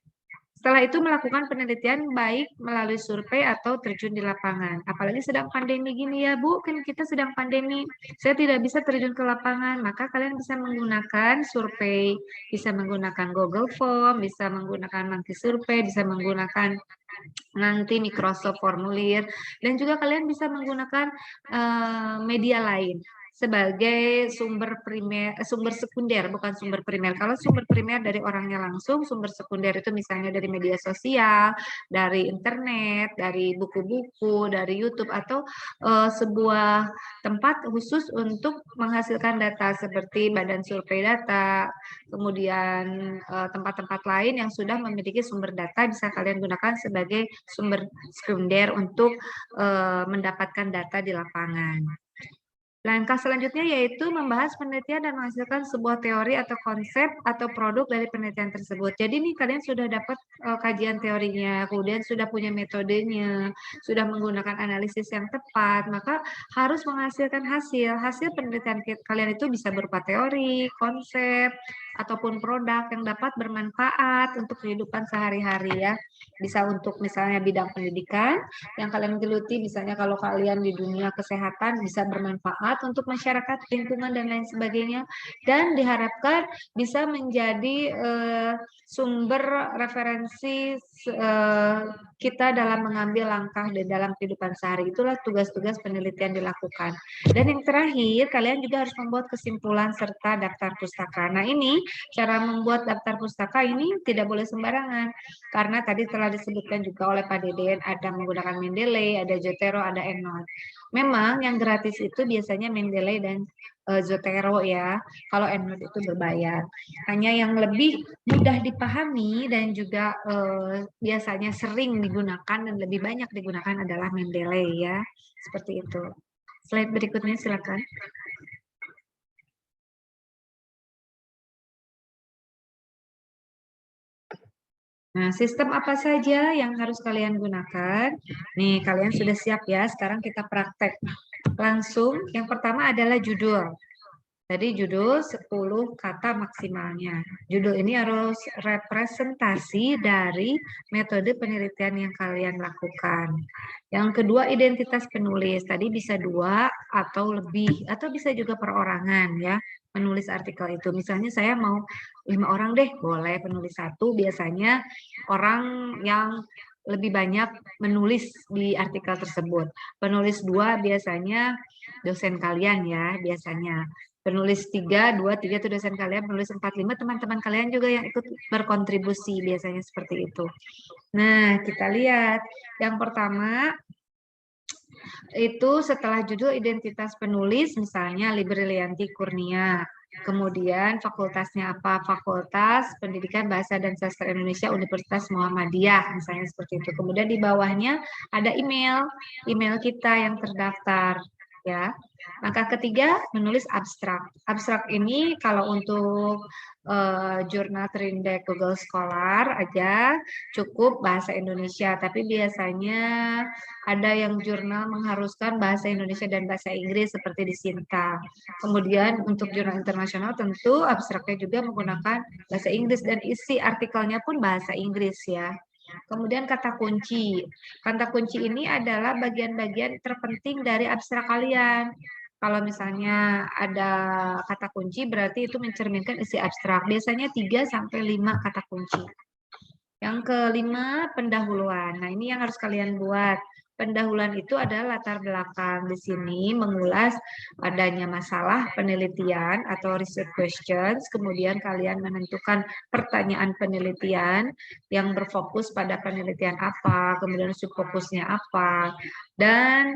Setelah itu melakukan penelitian baik melalui survei atau terjun di lapangan. Apalagi sedang pandemi gini ya Bu, kan kita sedang pandemi, saya tidak bisa terjun ke lapangan, maka kalian bisa menggunakan survei, bisa menggunakan Google Form, bisa menggunakan Monkey Survey, bisa menggunakan nanti Microsoft Formulir, dan juga kalian bisa menggunakan media lain sebagai sumber sekunder, bukan sumber primer. Kalau sumber primer dari orangnya langsung, sumber sekunder itu misalnya dari media sosial, dari internet, dari buku-buku, dari YouTube, atau sebuah tempat khusus untuk menghasilkan data seperti Badan Survei Data, kemudian tempat-tempat lain yang sudah memiliki sumber data bisa kalian gunakan sebagai sumber sekunder untuk mendapatkan data di lapangan. Langkah selanjutnya yaitu membahas penelitian dan menghasilkan sebuah teori atau konsep atau produk dari penelitian tersebut. Jadi nih kalian sudah dapat kajian teorinya, kemudian sudah punya metodenya, sudah menggunakan analisis yang tepat, maka harus menghasilkan hasil. Hasil penelitian kalian itu bisa berupa teori, konsep, ataupun produk yang dapat bermanfaat untuk kehidupan sehari-hari ya. Bisa untuk misalnya bidang pendidikan yang kalian geluti, misalnya kalau kalian di dunia kesehatan bisa bermanfaat untuk masyarakat, lingkungan, dan lain sebagainya, dan diharapkan bisa menjadi sumber referensi kita dalam mengambil langkah di dalam kehidupan sehari. Itulah tugas-tugas penelitian dilakukan. Dan yang terakhir, kalian juga harus membuat kesimpulan serta daftar pustaka. Nah ini, cara membuat daftar pustaka ini tidak boleh sembarangan, karena tadi telah disebutkan juga oleh Pak Deden, ada menggunakan Mendeley, ada Zotero, ada EndNote. Memang yang gratis itu biasanya Mendeley dan Zotero ya, kalau EndNote itu berbayar. Hanya yang lebih mudah dipahami dan juga biasanya sering digunakan dan lebih banyak digunakan adalah Mendeley ya, seperti itu. Slide berikutnya silakan. Nah, sistem apa saja yang harus kalian gunakan? Nih, kalian sudah siap ya, sekarang kita praktek. Langsung, yang pertama adalah judul. Tadi judul 10 kata maksimalnya. Judul ini harus representasi dari metode penelitian yang kalian lakukan. Yang kedua, identitas penulis. Tadi bisa 2 atau lebih, atau bisa juga perorangan ya, menulis artikel itu. Misalnya saya mau 5 orang deh, boleh penulis 1. Biasanya orang yang lebih banyak menulis di artikel tersebut. Penulis 2 biasanya dosen kalian ya, biasanya. Penulis 3, 2, 3 itu dosen kalian, penulis 4, 5 teman-teman kalian juga yang ikut berkontribusi, biasanya seperti itu. Nah, kita lihat. Yang pertama, itu setelah judul identitas penulis, misalnya Librilianti Kurnia. Kemudian fakultasnya apa? Fakultas Pendidikan Bahasa dan Sastra Indonesia Universitas Muhammadiyah, misalnya seperti itu. Kemudian di bawahnya ada email kita yang terdaftar, ya. Langkah ketiga, menulis abstrak. Abstrak ini kalau untuk jurnal Trindek Google Scholar aja cukup bahasa Indonesia, tapi biasanya ada yang jurnal mengharuskan bahasa Indonesia dan bahasa Inggris seperti di Sinta. Kemudian untuk jurnal internasional tentu abstraknya juga menggunakan bahasa Inggris dan isi artikelnya pun bahasa Inggris ya. Kemudian kata kunci. Kata kunci ini adalah bagian-bagian terpenting dari abstrak kalian. Kalau misalnya ada kata kunci berarti itu mencerminkan isi abstrak. Biasanya 3-5 kata kunci. Yang kelima, pendahuluan. Nah, ini yang harus kalian buat. Pendahuluan itu adalah latar belakang. Di sini mengulas adanya masalah penelitian atau research questions, kemudian kalian menentukan pertanyaan penelitian yang berfokus pada penelitian apa, kemudian subfokusnya apa, dan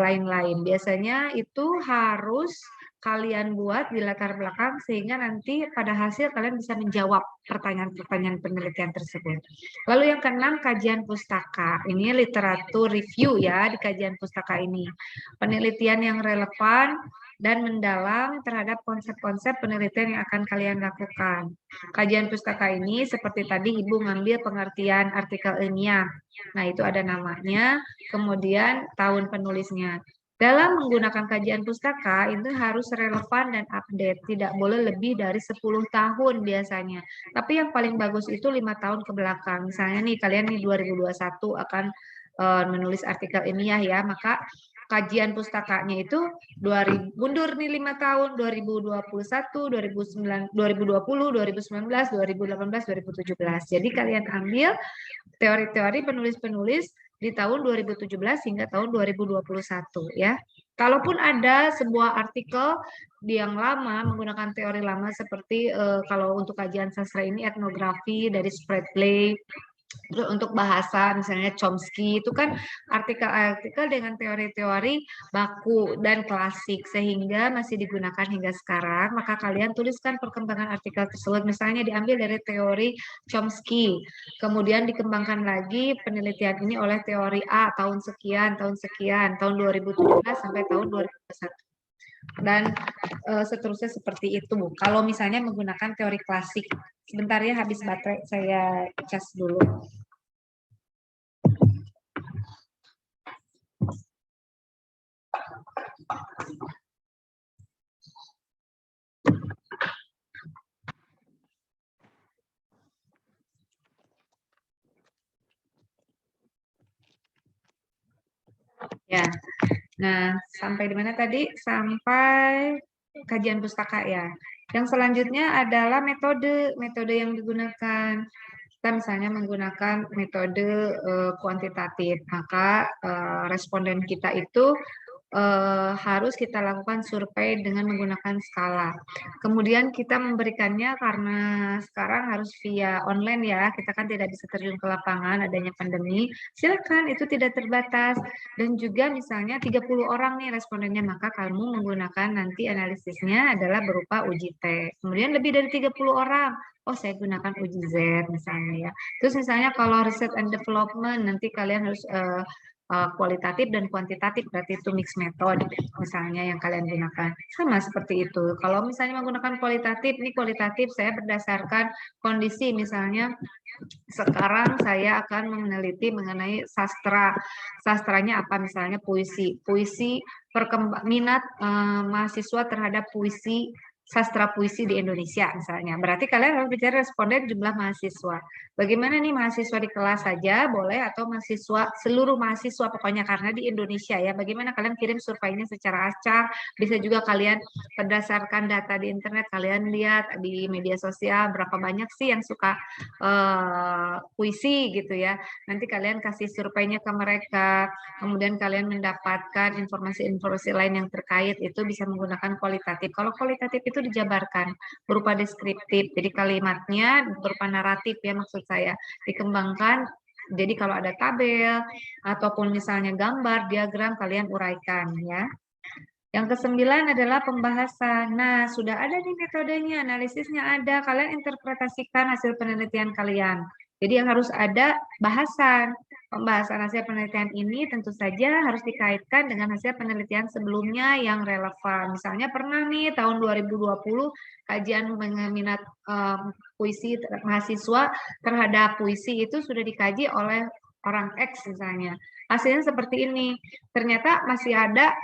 lain-lain. Biasanya itu harus kalian buat di latar belakang sehingga nanti pada hasil kalian bisa menjawab pertanyaan-pertanyaan penelitian tersebut. Lalu yang keenam, kajian pustaka. Ini literatur review ya di kajian pustaka ini. Penelitian yang relevan dan mendalam terhadap konsep-konsep penelitian yang akan kalian lakukan. Kajian pustaka ini seperti tadi Ibu ngambil pengertian artikel ilmiah. Nah, itu ada namanya, kemudian tahun penulisnya. Dalam menggunakan kajian pustaka itu harus relevan dan update, tidak boleh lebih dari 10 tahun biasanya. Tapi yang paling bagus itu 5 tahun ke belakang. Misalnya nih kalian nih 2021 akan menulis artikel ilmiah ya, maka kajian pustakanya itu mundur nih 5 tahun, 2021, 2020, 2019, 2018, 2017. Jadi kalian ambil teori-teori penulis-penulis di tahun 2017 hingga tahun 2021 ya. Kalaupun ada sebuah artikel yang lama menggunakan teori lama seperti kalau untuk kajian sastra ini etnografi dari Spradley, terus untuk bahasa misalnya Chomsky itu kan artikel-artikel dengan teori-teori baku dan klasik sehingga masih digunakan hingga sekarang, maka kalian tuliskan perkembangan artikel tersebut misalnya diambil dari teori Chomsky, kemudian dikembangkan lagi penelitian ini oleh teori A tahun sekian, tahun 2017 sampai tahun 2021 dan seterusnya seperti itu. Kalau misalnya menggunakan teori klasik. Sebentar ya, habis baterai saya cas dulu. Ya, nah sampai di mana tadi? Sampai kajian pustaka ya. Yang selanjutnya adalah metode yang digunakan. Kita misalnya menggunakan metode kuantitatif, maka responden kita itu harus kita lakukan survei dengan menggunakan skala. Kemudian kita memberikannya karena sekarang harus via online ya, kita kan tidak bisa terjun ke lapangan adanya pandemi. Silakan, itu tidak terbatas. Dan juga misalnya 30 orang nih respondennya, maka kamu menggunakan nanti analisisnya adalah berupa uji T. Kemudian lebih dari 30 orang, oh saya gunakan uji Z misalnya ya. Terus misalnya kalau research and development, nanti kalian harus kualitatif dan kuantitatif, berarti itu mix method misalnya yang kalian gunakan. Sama seperti itu. Kalau misalnya menggunakan kualitatif, ini kualitatif saya berdasarkan kondisi, misalnya sekarang saya akan meneliti mengenai sastra. Sastranya apa? Misalnya puisi. Puisi minat mahasiswa terhadap puisi, sastra puisi di Indonesia misalnya. Berarti kalian harus bicara responden jumlah mahasiswa. Bagaimana nih mahasiswa di kelas saja boleh atau mahasiswa seluruh mahasiswa pokoknya karena di Indonesia ya. Bagaimana kalian kirim surveinya secara acak, bisa juga kalian berdasarkan data di internet kalian lihat di media sosial berapa banyak sih yang suka puisi gitu ya. Nanti kalian kasih surveinya ke mereka, kemudian kalian mendapatkan informasi-informasi lain yang terkait, itu bisa menggunakan kualitatif. Kalau kualitatif itu dijabarkan berupa deskriptif, jadi kalimatnya berupa naratif ya maksud saya, dikembangkan. Jadi kalau ada tabel ataupun misalnya gambar, diagram, kalian uraikan ya. Yang ke-9 adalah pembahasan. Nah, sudah ada nih metodenya, analisisnya ada. Kalian interpretasikan hasil penelitian kalian. Jadi yang harus ada bahasan. Pembahasan hasil penelitian ini tentu saja harus dikaitkan dengan hasil penelitian sebelumnya yang relevan. Misalnya pernah nih tahun 2020 kajian minat puisi mahasiswa terhadap puisi itu sudah dikaji oleh orang X misalnya. Hasilnya seperti ini. Ternyata masih ada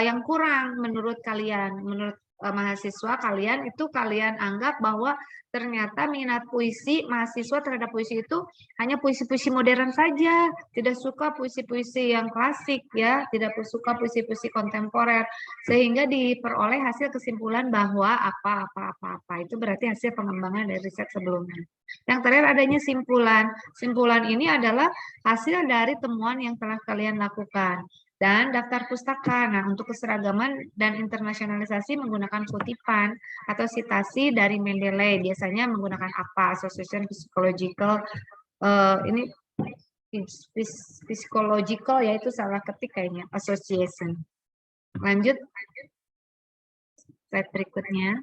yang kurang menurut kalian. Menurut mahasiswa kalian itu kalian anggap bahwa ternyata minat puisi mahasiswa terhadap puisi itu hanya puisi-puisi modern saja, tidak suka puisi-puisi yang klasik ya, tidak suka puisi-puisi kontemporer, sehingga diperoleh hasil kesimpulan bahwa apa itu berarti hasil pengembangan dari riset sebelumnya. Yang terakhir adanya simpulan. Simpulan ini adalah hasil dari temuan yang telah kalian lakukan. Dan daftar pustaka. Nah, untuk keseragaman dan internasionalisasi menggunakan kutipan atau sitasi dari Mendeley. Biasanya menggunakan apa? Association Psychological. Ini psychological ya, itu salah ketik kayaknya. Association. Lanjut. Slide berikutnya.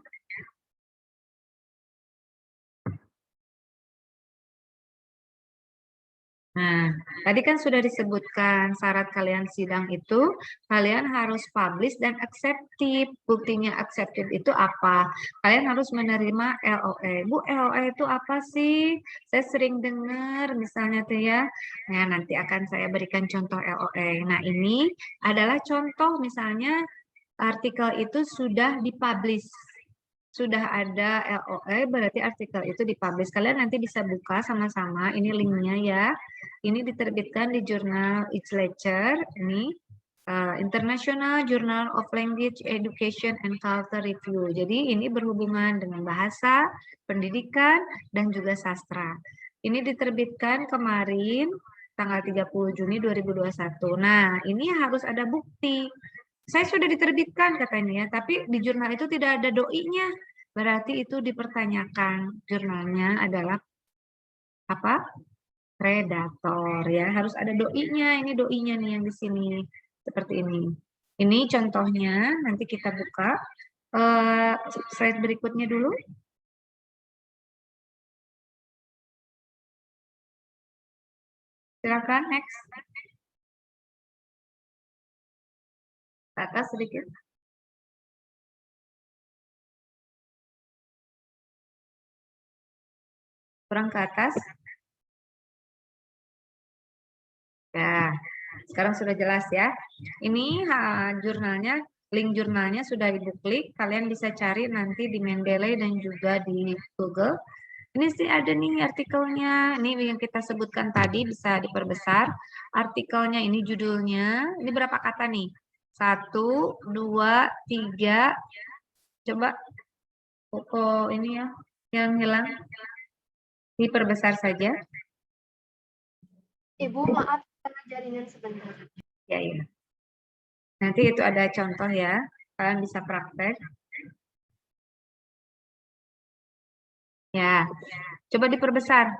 Nah, tadi kan sudah disebutkan syarat kalian sidang itu, kalian harus publish dan accepted. Buktinya accepted itu apa? Kalian harus menerima LOE. Bu, LOE itu apa sih? Saya sering dengar misalnya tuh ya. Nah, nanti akan saya berikan contoh LOE. Nah, ini adalah contoh misalnya artikel itu sudah dipublish. Sudah ada LOE, berarti artikel itu dipublish. Kalian nanti bisa buka sama-sama, ini linknya ya. Ini diterbitkan di jurnal Each Lecture, ini International Journal of Language, Education, and Culture Review. Jadi ini berhubungan dengan bahasa, pendidikan, dan juga sastra. Ini diterbitkan kemarin, tanggal 30 Juni 2021. Nah, ini harus ada bukti. Saya sudah diterbitkan katanya, tapi di jurnal itu tidak ada doi-nya. Berarti itu dipertanyakan. Jurnalnya adalah apa? Predator ya. Harus ada doi-nya. Ini doi-nya nih yang di sini. Seperti ini. Ini contohnya. Nanti kita buka. Slide berikutnya dulu. Silakan next. Ke atas sedikit. Kurang ke atas. Ya, sekarang sudah jelas ya. Ini jurnalnya, link jurnalnya sudah ibu klik. Kalian bisa cari nanti di Mendeley dan juga di Google. Ini sih ada nih artikelnya. Ini yang kita sebutkan tadi bisa diperbesar. Artikelnya ini judulnya. Ini berapa kata nih? 1, 2, 3. Coba kok ini ya yang hilang. Diperbesar saja. Ibu, maaf karena jaringan sebentar. Ya, ya. Nanti itu ada contoh ya. Kalian bisa praktek. Ya, coba diperbesar.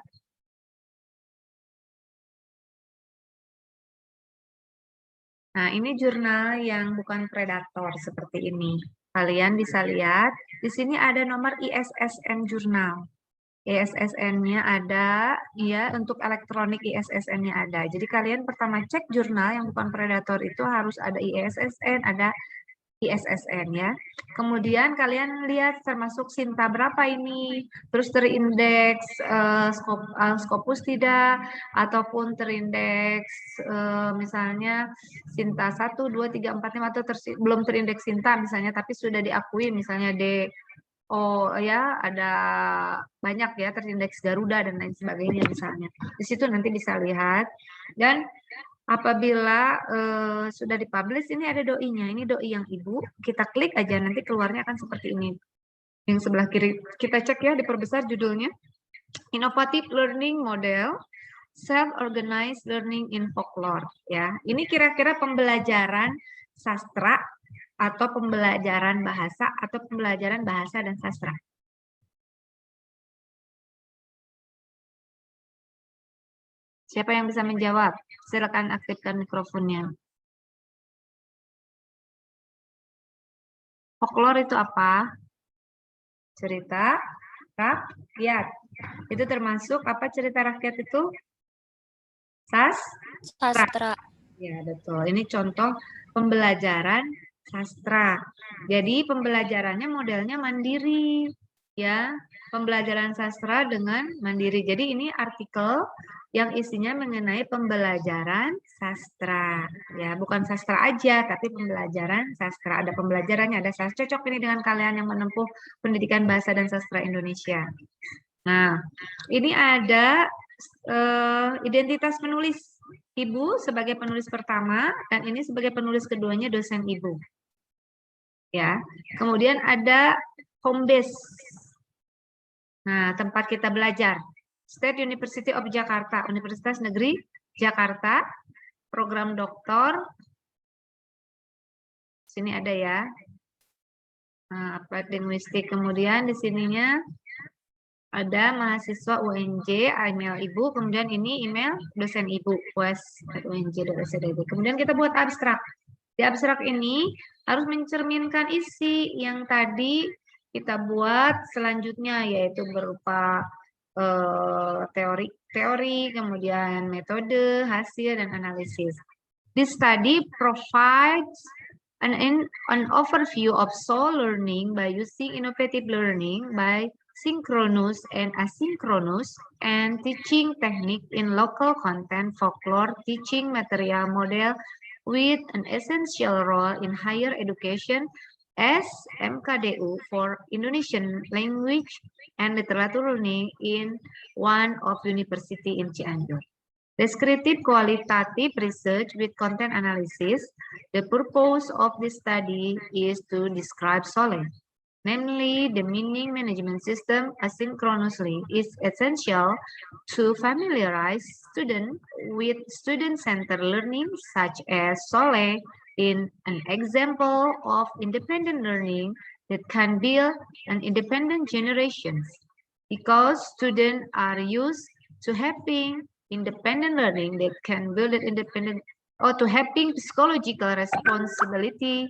Nah, ini jurnal yang bukan predator seperti ini. Kalian bisa lihat, di sini ada nomor ISSN jurnal. ISSN-nya ada, ya untuk elektronik ISSN-nya ada. Jadi kalian pertama cek jurnal yang bukan predator itu harus ada ISSN, ada ISSN ya. Kemudian kalian lihat termasuk Sinta berapa ini, terus terindeks Scopus tidak, ataupun terindeks misalnya Sinta 1, 2, 3, 4, 5 atau belum terindeks Sinta misalnya, tapi sudah diakui misalnya D. Oh ya, ada banyak ya terindeks Garuda dan lain sebagainya misalnya. Di situ nanti bisa lihat. Dan apabila sudah dipublish, ini ada doi-nya. Ini doi yang ibu. Kita klik aja, nanti keluarnya akan seperti ini. Yang sebelah kiri, kita cek ya, diperbesar judulnya. Innovative Learning Model, Self-Organized Learning in Folklore. Ya, ini kira-kira pembelajaran sastra atau pembelajaran bahasa atau pembelajaran bahasa dan sastra. Siapa yang bisa menjawab? Silakan aktifkan mikrofonnya. Folklore itu apa? Cerita rakyat. Itu termasuk apa cerita rakyat itu? Sastra. Ya, betul. Ini contoh pembelajaran sastra. Jadi pembelajarannya modelnya mandiri, ya. Pembelajaran sastra dengan mandiri. Jadi ini artikel yang isinya mengenai pembelajaran sastra, ya. Bukan sastra aja, tapi pembelajaran sastra. Ada pembelajarannya, ada sastra. Cocok ini dengan kalian yang menempuh pendidikan bahasa dan sastra Indonesia. Nah, ini ada identitas penulis. Ibu sebagai penulis pertama dan ini sebagai penulis keduanya dosen Ibu. Ya. Kemudian ada home base. Nah, tempat kita belajar. State University of Jakarta, Universitas Negeri Jakarta, program doktor. Sini ada ya. Nah, applied linguistik. Kemudian di sininya ada mahasiswa UNJ, email Ibu, kemudian ini email dosen Ibu, was@unj.ac.id. Kemudian kita buat abstrak. Di abstrak ini harus mencerminkan isi yang tadi kita buat selanjutnya, yaitu berupa teori, kemudian metode, hasil, dan analisis. This study provides an overview of soul learning by using innovative learning by synchronous and asynchronous and teaching technique in local content folklore teaching material model with an essential role in higher education as MKDU for Indonesian language and literature learning in one of university in Cianjur. Descriptive qualitative research with content analysis. The purpose of this study is to describe SOLE. Namely, the meaning management system asynchronously is essential to familiarize students with student-centered learning, such as SOLE, in an example of independent learning that can build an independent generations. Because students are used to having independent learning that can build an independent or to having psychological responsibility,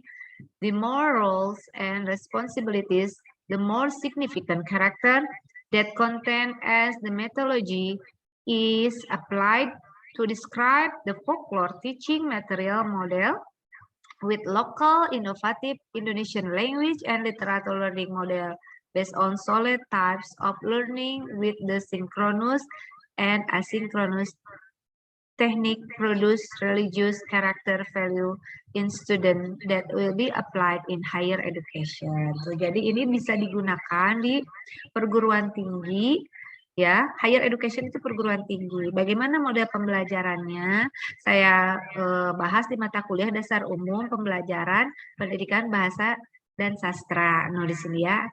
the more roles and responsibilities, the more significant character that content as the methodology is applied to describe the folklore teaching material model with local innovative Indonesian language and literature learning model based on solid types of learning with the synchronous and asynchronous technique produce religious character value in student that will be applied in higher education. So, jadi ini bisa digunakan di perguruan tinggi, ya. Higher education itu perguruan tinggi. Bagaimana model pembelajarannya? Saya bahas di mata kuliah dasar umum pembelajaran pendidikan bahasa dan sastra. Nah, di sini ya.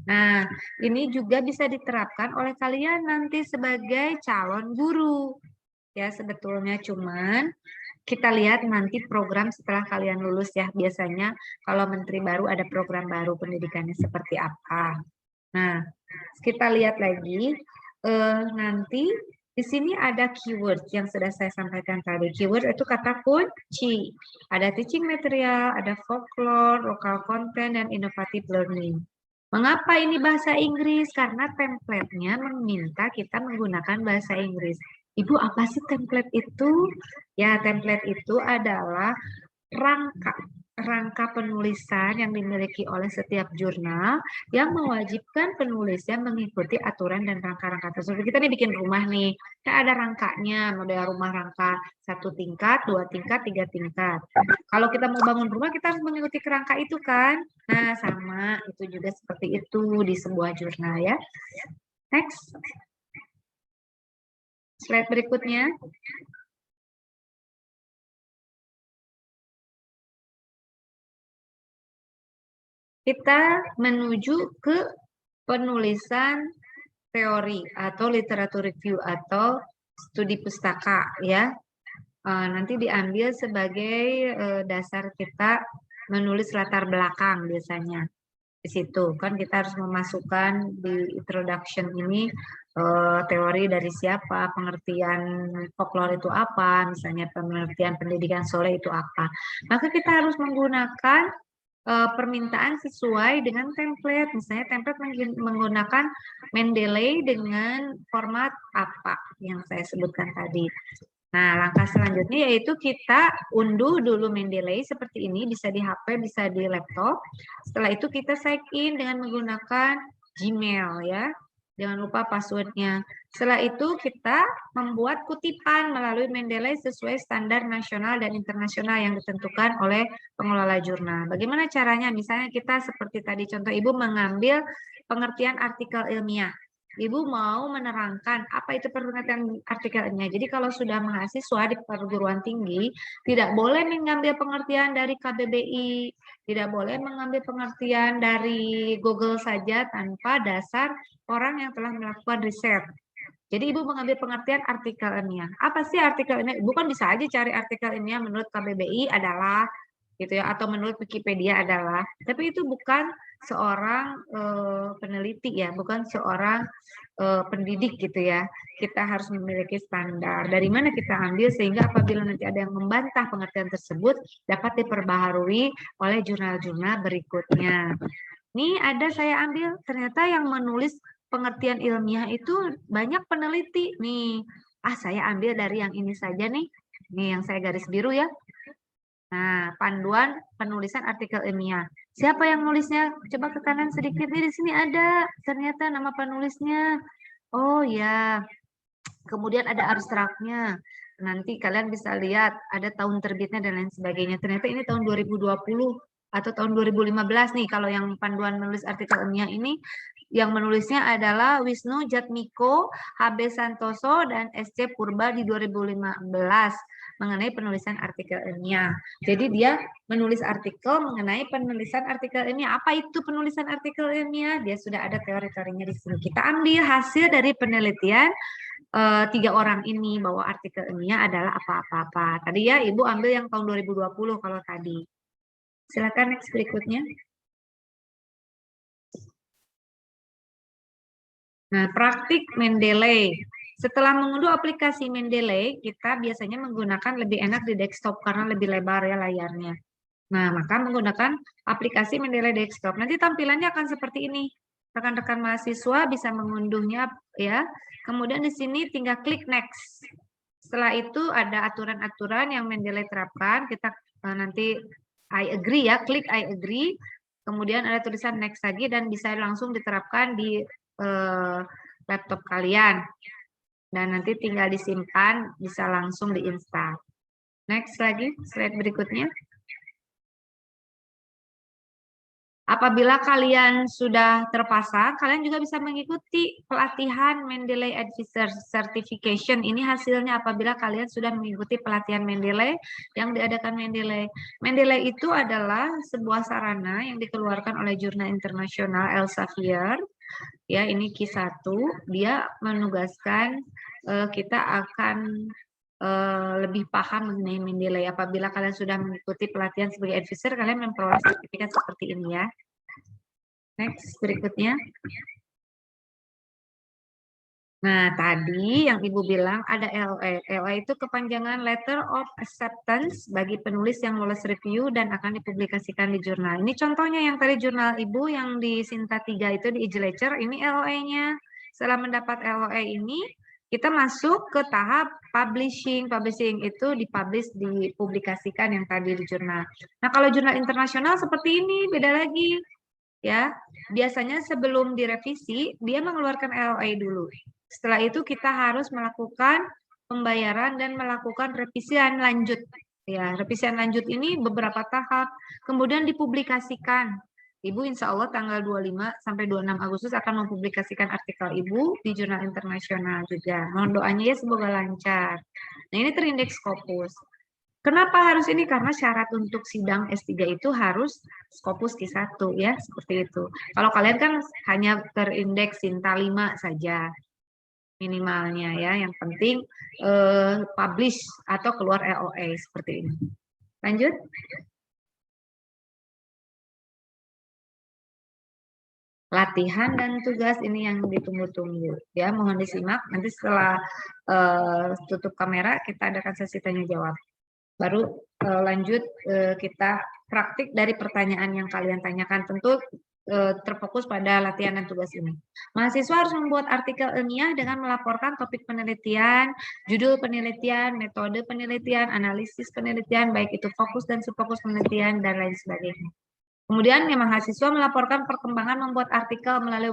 Nah, ini juga bisa diterapkan oleh kalian nanti sebagai calon guru. Ya, sebetulnya cuman kita lihat nanti program setelah kalian lulus ya. Biasanya kalau menteri baru ada program baru pendidikannya seperti apa. Nah, kita lihat lagi nanti di sini ada keyword yang sudah saya sampaikan tadi. Keyword itu kata kunci. Ada teaching material, ada folklore, local content, dan innovative learning. Mengapa ini bahasa Inggris? Karena template-nya meminta kita menggunakan bahasa Inggris. Ibu, apa sih template itu? Ya, template itu adalah rangka penulisan yang dimiliki oleh setiap jurnal yang mewajibkan penulisnya mengikuti aturan dan rangka-rangka tersebut. Kita nih bikin rumah nih, kan ada rangkanya, model rumah rangka 1 tingkat, 2 tingkat, 3 tingkat. Kalau kita mau bangun rumah, kita harus mengikuti kerangka itu kan? Nah, sama, itu juga seperti itu di sebuah jurnal ya. Next. Slide berikutnya. Kita menuju ke penulisan teori atau literatur review atau studi pustaka ya. Nanti diambil sebagai dasar kita menulis latar belakang biasanya. Di situ kan kita harus memasukkan di introduction ini teori dari siapa, pengertian folklore itu apa, misalnya pengertian pendidikan SOLE itu apa. Maka kita harus menggunakan permintaan sesuai dengan template. Misalnya template menggunakan Mendeley dengan format apa yang saya sebutkan tadi. Nah, langkah selanjutnya yaitu kita unduh dulu Mendeley seperti ini, bisa di HP, bisa di laptop. Setelah itu kita sign in dengan menggunakan Gmail ya. Jangan lupa passwordnya. Setelah itu kita membuat kutipan melalui Mendeley sesuai standar nasional dan internasional yang ditentukan oleh pengelola jurnal. Bagaimana caranya? Misalnya kita seperti tadi contoh Ibu mengambil pengertian artikel ilmiah. Ibu mau menerangkan apa itu pengertian artikelnya. Jadi kalau sudah mahasiswa di perguruan tinggi, tidak boleh mengambil pengertian dari KBBI, tidak boleh mengambil pengertian dari Google saja tanpa dasar orang yang telah melakukan riset. Jadi Ibu mengambil pengertian artikel ilmiah. Apa sih artikel ilmiah? Ibu kan bisa aja cari artikel ilmiah menurut KBBI adalah gitu ya, atau menurut Wikipedia adalah. Tapi itu bukan seorang peneliti ya, bukan seorang pendidik gitu ya. Kita harus memiliki standar. Dari mana kita ambil sehingga apabila nanti ada yang membantah pengertian tersebut dapat diperbaharui oleh jurnal-jurnal berikutnya. Nih ada saya ambil, ternyata yang menulis pengertian ilmiah itu banyak peneliti nih. Saya ambil dari yang ini saja nih. Nih yang saya garis biru ya. Nah, panduan penulisan artikel ilmiah. Siapa yang nulisnya? Coba ke kanan sedikit. Nih di sini ada ternyata nama penulisnya. Oh ya. Kemudian ada abstraknya. Nanti kalian bisa lihat ada tahun terbitnya dan lain sebagainya. Ternyata ini tahun 2020 atau tahun 2015 nih kalau yang panduan menulis artikel ilmiah ini yang menulisnya adalah Wisnu Jatmiko, HB Santoso dan SC Purba di 2015 mengenai penulisan artikel ilmiah. Jadi dia menulis artikel mengenai penulisan artikel ilmiah. Apa itu penulisan artikel ilmiah? Dia sudah ada teori-teorinya di sini. Kita ambil hasil dari penelitian 3 orang ini bahwa artikel ilmiah adalah apa-apa-apa. Tadi ya Ibu ambil yang tahun 2020 kalau tadi. Silakan next berikutnya. Nah, praktik Mendeley. Setelah mengunduh aplikasi Mendeley, kita biasanya menggunakan lebih enak di desktop karena lebih lebar ya layarnya. Nah, maka menggunakan aplikasi Mendeley desktop. Nanti tampilannya akan seperti ini. Rekan-rekan mahasiswa bisa mengunduhnya ya. Kemudian di sini tinggal klik next. Setelah itu ada aturan-aturan yang Mendeley terapkan. Kita nanti I agree ya, klik I agree. Kemudian ada tulisan next lagi dan bisa langsung diterapkan di laptop kalian. Dan nanti tinggal disimpan, bisa langsung diinstal. Next lagi, slide berikutnya. Apabila kalian sudah terpasang, kalian juga bisa mengikuti pelatihan Mendeley Advisor Certification. Ini hasilnya apabila kalian sudah mengikuti pelatihan Mendeley yang diadakan Mendeley. Mendeley itu adalah sebuah sarana yang dikeluarkan oleh jurnal internasional Elsevier. Ya, ini Q1. Dia menugaskan kita akan lebih paham mengenai Mendeley. Apabila kalian sudah mengikuti pelatihan sebagai advisor, kalian memperoleh sertifikat seperti ini ya. Next, berikutnya. Nah, tadi yang Ibu bilang ada LOA. LOA itu kepanjangan Letter of Acceptance bagi penulis yang lolos review dan akan dipublikasikan di jurnal. Ini contohnya yang tadi jurnal Ibu yang di Sinta 3 itu di EasyLedger, ini LOA-nya. Setelah mendapat LOA ini, kita masuk ke tahap publishing. Publishing itu dipublish, dipublikasikan yang tadi di jurnal. Nah, kalau jurnal internasional seperti ini, beda lagi. Ya, biasanya sebelum direvisi, dia mengeluarkan LOA dulu. Setelah itu kita harus melakukan pembayaran dan melakukan revisian lanjut. Ya, revisian lanjut ini beberapa tahap. Kemudian dipublikasikan. Ibu insya Allah tanggal 25 sampai 26 Agustus akan mempublikasikan artikel Ibu di jurnal internasional juga. Mohon doanya ya semoga lancar. Nah ini terindeks Scopus. Kenapa harus ini? Karena syarat untuk sidang S3 itu harus Scopus Q1 ya, seperti itu. Kalau kalian kan hanya terindeks Sinta 5 saja minimalnya ya. Yang penting publish atau keluar LOA seperti ini. Lanjut. Latihan dan tugas ini yang ditunggu-tunggu ya, mohon disimak. Nanti setelah tutup kamera kita adakan sesi tanya jawab. Baru lanjut kita praktik dari pertanyaan yang kalian tanyakan. Tentu terfokus pada latihan dan tugas ini. Mahasiswa harus membuat artikel ilmiah dengan melaporkan topik penelitian, judul penelitian, metode penelitian, analisis penelitian, baik itu fokus dan subfokus penelitian, dan lain sebagainya. Kemudian yang mahasiswa melaporkan perkembangan membuat artikel melalui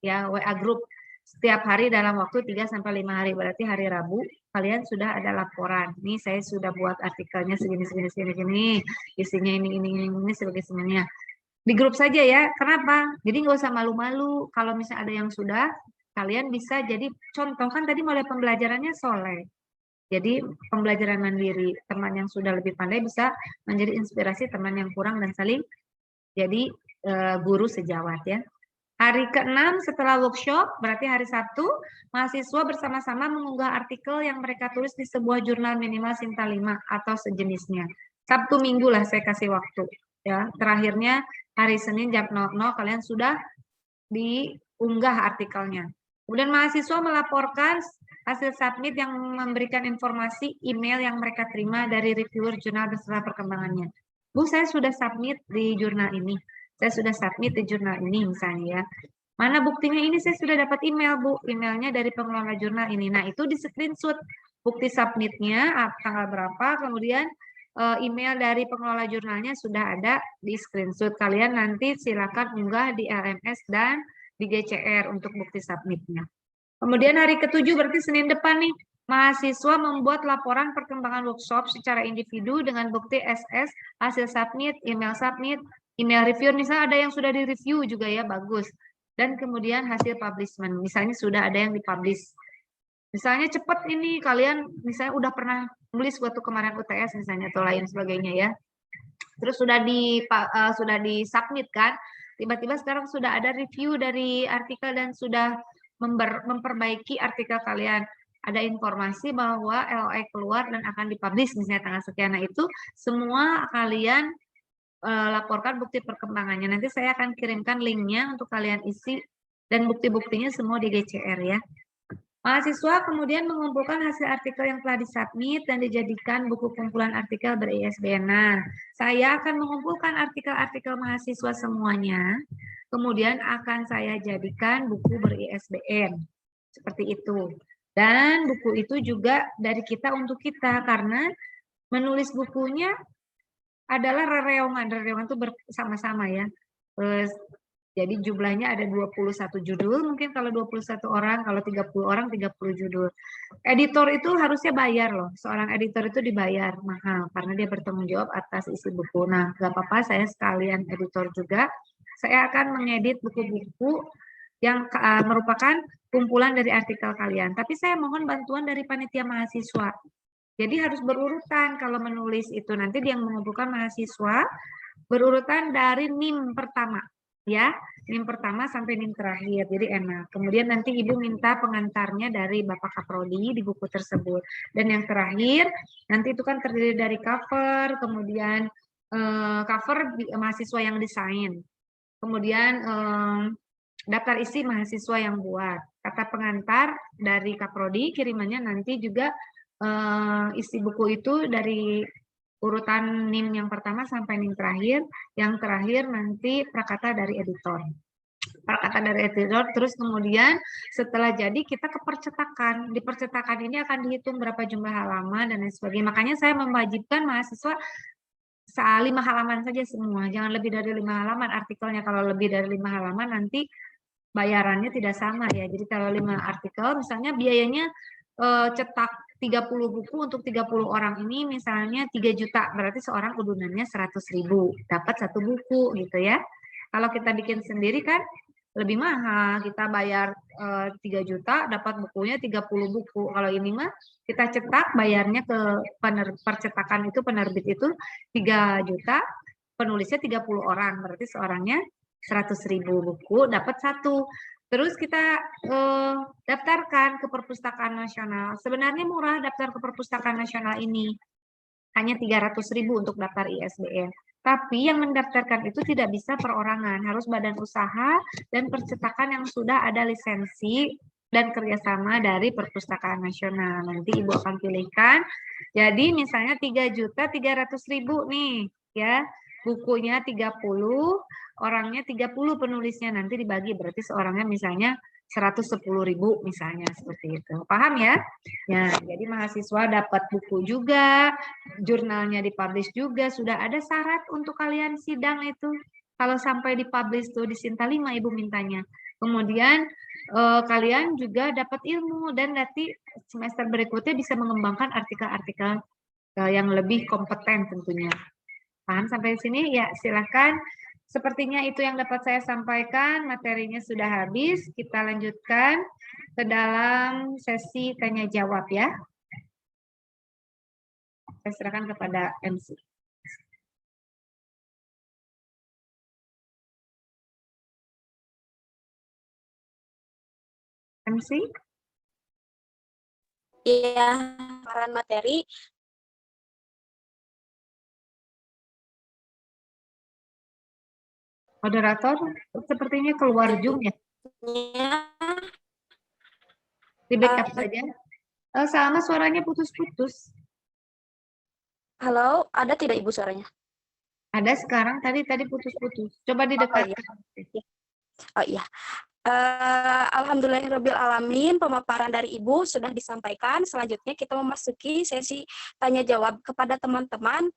WA group setiap hari dalam waktu 3-5 hari. Berarti hari Rabu kalian sudah ada laporan. Nih saya sudah buat artikelnya segini, isinya ini sebagai semuanya. Di grup saja ya. Kenapa? Jadi nggak usah malu-malu. Kalau misalnya ada yang sudah, kalian bisa jadi contoh. Kan tadi mulai pembelajarannya soleh. Jadi pembelajaran mandiri. Teman yang sudah lebih pandai bisa menjadi inspirasi teman yang kurang dan saling jadi guru sejawat ya. Hari ke-6 setelah workshop, berarti hari Sabtu, mahasiswa bersama-sama mengunggah artikel yang mereka tulis di sebuah jurnal minimal Sinta 5 atau sejenisnya. Sabtu Minggu lah saya kasih waktu. Ya, terakhirnya hari Senin jam 00 kalian sudah diunggah artikelnya. Kemudian mahasiswa melaporkan hasil submit yang memberikan informasi email yang mereka terima dari reviewer jurnal beserta perkembangannya. Bu, saya sudah submit di jurnal ini. Saya sudah submit di jurnal ini misalnya ya. Mana buktinya ini? Saya sudah dapat email, Bu. Emailnya dari pengelola jurnal ini. Nah, itu di screenshot bukti submitnya, tanggal berapa, kemudian email dari pengelola jurnalnya sudah ada di screenshot. Kalian nanti silakan unggah di LMS dan di GCR untuk bukti submitnya. Kemudian hari ke-7 berarti Senin depan nih, mahasiswa membuat laporan perkembangan workshop secara individu dengan bukti SS, hasil submit, email review. Misalnya ada yang sudah di-review juga ya, bagus. Dan kemudian hasil publishment, misalnya sudah ada yang dipublish. Misalnya cepat ini, kalian misalnya udah pernah nulis waktu kemarin UTS misalnya atau lain sebagainya ya. Terus sudah di-submit kan, tiba-tiba sekarang sudah ada review dari artikel dan sudah memperbaiki artikel kalian. Ada informasi bahwa LOI keluar dan akan dipublish misalnya tanggal sekian. Nah itu semua kalian laporkan bukti perkembangannya. Nanti saya akan kirimkan linknya untuk kalian isi dan bukti-buktinya semua di GCR ya. Mahasiswa kemudian mengumpulkan hasil artikel yang telah disubmit dan dijadikan buku kumpulan artikel ber-ISBN. Nah, saya akan mengumpulkan artikel-artikel mahasiswa semuanya, kemudian akan saya jadikan buku ber-ISBN. Seperti itu. Dan buku itu juga dari kita untuk kita, karena menulis bukunya adalah rereongan itu bersama-sama ya. Jadi jumlahnya ada 21 judul, mungkin kalau 21 orang, kalau 30 orang 30 judul. Editor itu harusnya bayar loh, seorang editor itu dibayar mahal, karena dia bertanggung jawab atas isi buku. Nah, gak apa-apa, saya sekalian editor juga. Saya akan mengedit buku-buku yang merupakan kumpulan dari artikel kalian. Tapi saya mohon bantuan dari panitia mahasiswa. Jadi harus berurutan kalau menulis itu. Nanti dia mengumpulkan mahasiswa, berurutan dari NIM pertama. Ya, NIM pertama sampai NIM terakhir, jadi enak. Kemudian nanti Ibu minta pengantarnya dari Bapak Kaprodi di buku tersebut. Dan yang terakhir, nanti itu kan terdiri dari cover, kemudian cover mahasiswa yang desain. Kemudian daftar isi mahasiswa yang buat. Kata pengantar dari Kaprodi, kirimannya nanti juga isi buku itu dari urutan NIM yang pertama sampai NIM terakhir, yang terakhir nanti prakata dari editor. Prakata dari editor, terus kemudian setelah jadi kita ke percetakan. Di percetakan ini akan dihitung berapa jumlah halaman dan lain sebagainya. Makanya saya mewajibkan mahasiswa 5 halaman saja semua, jangan lebih dari 5 halaman artikelnya. Kalau lebih dari 5 halaman nanti bayarannya tidak sama ya. Jadi kalau 5 artikel misalnya biayanya cetak 30 buku untuk 30 orang ini misalnya 3 juta, berarti seorang udunannya 100.000, dapat 1 buku gitu ya. Kalau kita bikin sendiri kan lebih mahal, kita bayar 3 juta dapat bukunya 30 buku. Kalau ini mah kita cetak, bayarnya ke percetakan itu, penerbit itu 3 juta, penulisnya 30 orang, berarti seorangnya 100.000 buku, dapat 1. Terus kita daftarkan ke Perpustakaan Nasional. Sebenarnya murah daftar ke Perpustakaan Nasional ini. Hanya 300.000 untuk daftar ISBN. Tapi yang mendaftarkan itu tidak bisa perorangan. Harus badan usaha dan percetakan yang sudah ada lisensi dan kerjasama dari Perpustakaan Nasional. Nanti Ibu akan pilihkan. Jadi misalnya 3.300.000 nih. Ya, bukunya 30, orangnya 30 penulisnya, nanti dibagi berarti seorangnya misalnya 110.000 misalnya seperti itu. Paham ya? Ya, jadi mahasiswa dapat buku juga, jurnalnya dipublish juga, sudah ada syarat untuk kalian sidang itu. Kalau sampai dipublish tuh di Sinta 5 Ibu mintanya. Kemudian kalian juga dapat ilmu dan nanti semester berikutnya bisa mengembangkan artikel-artikel yang lebih kompeten tentunya. Paham sampai sini? Ya, silakan. Sepertinya itu yang dapat saya sampaikan. Materinya sudah habis. Kita lanjutkan ke dalam sesi tanya jawab ya. Saya serahkan kepada MC. MC? Iya, paparan materi. Moderator, sepertinya keluar Zoom ya. Di backup saja. Sama suaranya putus-putus. Halo, ada tidak Ibu suaranya? Ada sekarang, tadi putus-putus. Coba didekatkan. Oh iya. Alhamdulillahirabbil alamin, pemaparan dari Ibu sudah disampaikan. Selanjutnya kita memasuki sesi tanya jawab kepada teman-teman.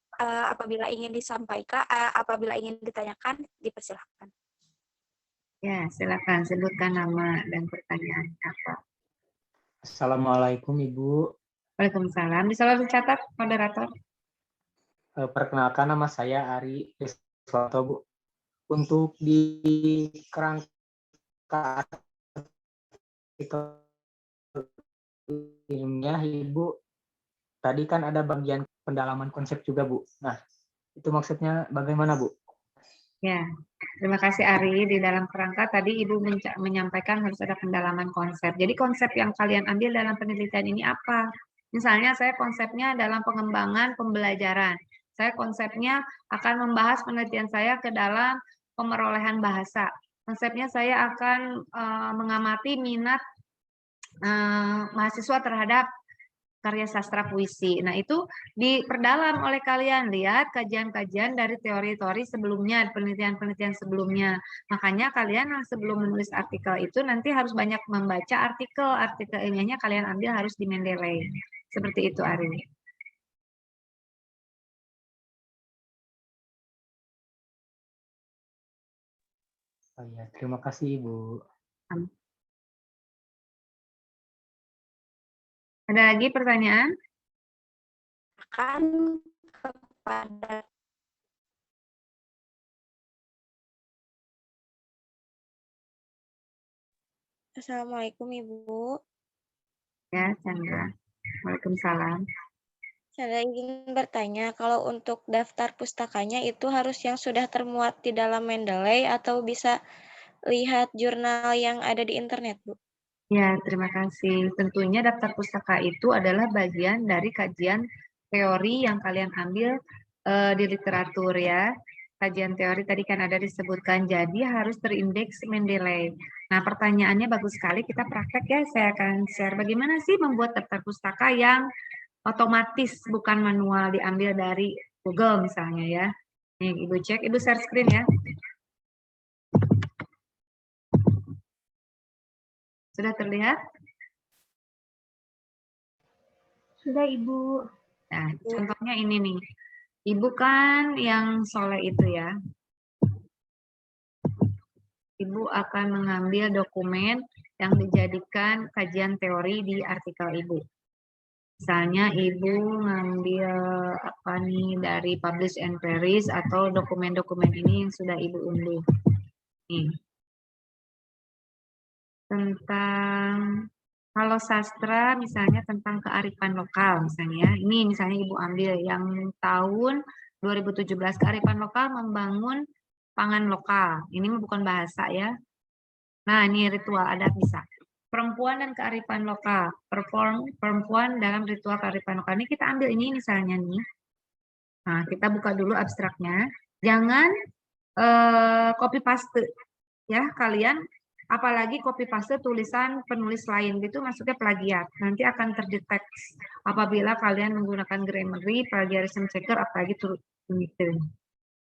Apabila ingin disampaikan, apabila ingin ditanyakan, dipersilahkan. Ya, silakan sebutkan nama dan pertanyaan apa. Assalamualaikum Ibu. Waalaikumsalam. Bisa langsung catat, moderator. Perkenalkan, nama saya Ari Riswanto, Bu. Untuk di kerangka artikel ilmiah, Ibu, tadi kan ada bagian pendalaman konsep juga, Bu. Nah, itu maksudnya bagaimana, Bu? Ya, terima kasih Ari. Di dalam kerangka tadi Ibu menyampaikan harus ada pendalaman konsep. Jadi konsep yang kalian ambil dalam penelitian ini apa? Misalnya saya konsepnya dalam pengembangan pembelajaran. Saya konsepnya akan membahas penelitian saya ke dalam pemerolehan bahasa. Konsepnya saya akan mengamati minat mahasiswa terhadap karya sastra puisi. Nah, itu diperdalam oleh kalian. Lihat kajian-kajian dari teori-teori sebelumnya, penelitian-penelitian sebelumnya. Makanya kalian sebelum menulis artikel itu nanti harus banyak membaca artikel ilmiahnya kalian ambil harus di Mendeley. Seperti itu, Ari. Oh ya, terima kasih Ibu. Ada lagi pertanyaan? Akan kepada Assalamualaikum Ibu. Ya, Chandra. Waalaikumsalam. Saya ingin bertanya, kalau untuk daftar pustakanya itu harus yang sudah termuat di dalam Mendeley atau bisa lihat jurnal yang ada di internet, Bu? Ya, terima kasih. Tentunya daftar pustaka itu adalah bagian dari kajian teori yang kalian ambil di literatur ya. Kajian teori tadi kan ada disebutkan, jadi harus terindeks Mendeley. Nah, pertanyaannya bagus sekali, kita praktek ya. Saya akan share bagaimana sih membuat daftar pustaka yang otomatis, bukan manual, diambil dari Google misalnya ya. Nih, Ibu cek, Ibu share screen ya. Sudah terlihat? Sudah, Ibu. Nah, contohnya ini nih. Ibu kan yang soleh itu ya. Ibu akan mengambil dokumen yang dijadikan kajian teori di artikel Ibu. Misalnya Ibu ngambil apa nih dari Publish and Perish atau dokumen-dokumen ini yang sudah Ibu unduh. Nih. Tentang kalau sastra misalnya tentang kearifan lokal misalnya. Ini misalnya Ibu ambil yang tahun 2017 kearifan lokal membangun pangan lokal. Ini bukan bahasa ya. Nah, ini ritual adat bisa. Perempuan dan kearifan lokal. Perempuan dalam ritual kearifan lokal. Ini kita ambil ini misalnya nih. Nah, kita buka dulu abstraknya. Jangan copy paste ya kalian. Apalagi copy paste tulisan penulis lain gitu masuknya plagiat. Nanti akan terdeteksi apabila kalian menggunakan Grammarly, plagiarism checker, apalagi turut gitu.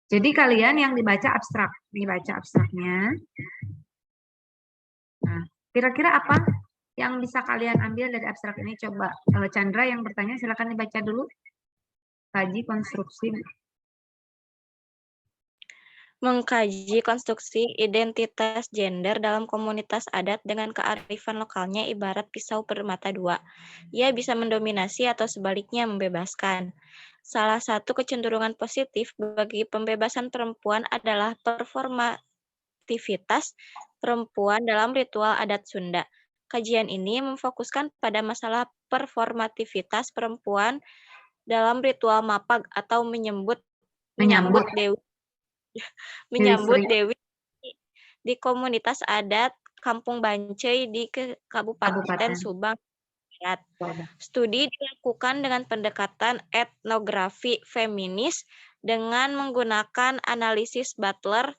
Jadi kalian yang dibaca abstrak, dibaca abstraknya. Nah, kira-kira apa yang bisa kalian ambil dari abstrak ini? Coba Chandra yang bertanya, silakan dibaca dulu. Kaji konstruksi. Mengkaji konstruksi identitas gender dalam komunitas adat dengan kearifan lokalnya ibarat pisau bermata dua. Ia bisa mendominasi atau sebaliknya membebaskan. Salah satu kecenderungan positif bagi pembebasan perempuan adalah performativitas perempuan dalam ritual adat Sunda. Kajian ini memfokuskan pada masalah performativitas perempuan dalam ritual mapag atau menyambut Dewi Dewi di komunitas adat Kampung Bancai di Kabupaten Subang Barat. Studi dilakukan dengan pendekatan etnografi feminis dengan menggunakan analisis Butler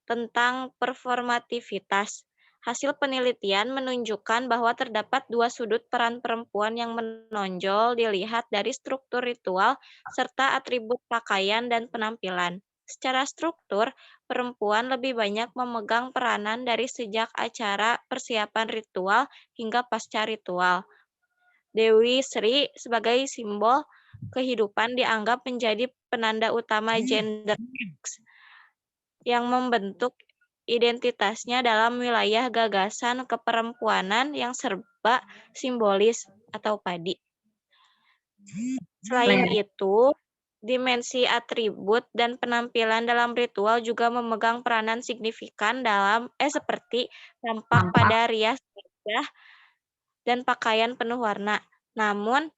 tentang performativitas. Hasil penelitian menunjukkan bahwa terdapat dua sudut peran perempuan yang menonjol dilihat dari struktur ritual serta atribut pakaian dan penampilan. Secara struktur, perempuan lebih banyak memegang peranan dari sejak acara persiapan ritual hingga pasca ritual. Dewi Sri sebagai simbol kehidupan dianggap menjadi penanda utama gender yang membentuk identitasnya dalam wilayah gagasan keperempuanan yang serba simbolis atau padi. Selain itu, dimensi atribut dan penampilan dalam ritual juga memegang peranan signifikan dalam seperti tampak pada rias wajah dan pakaian penuh warna. Namun,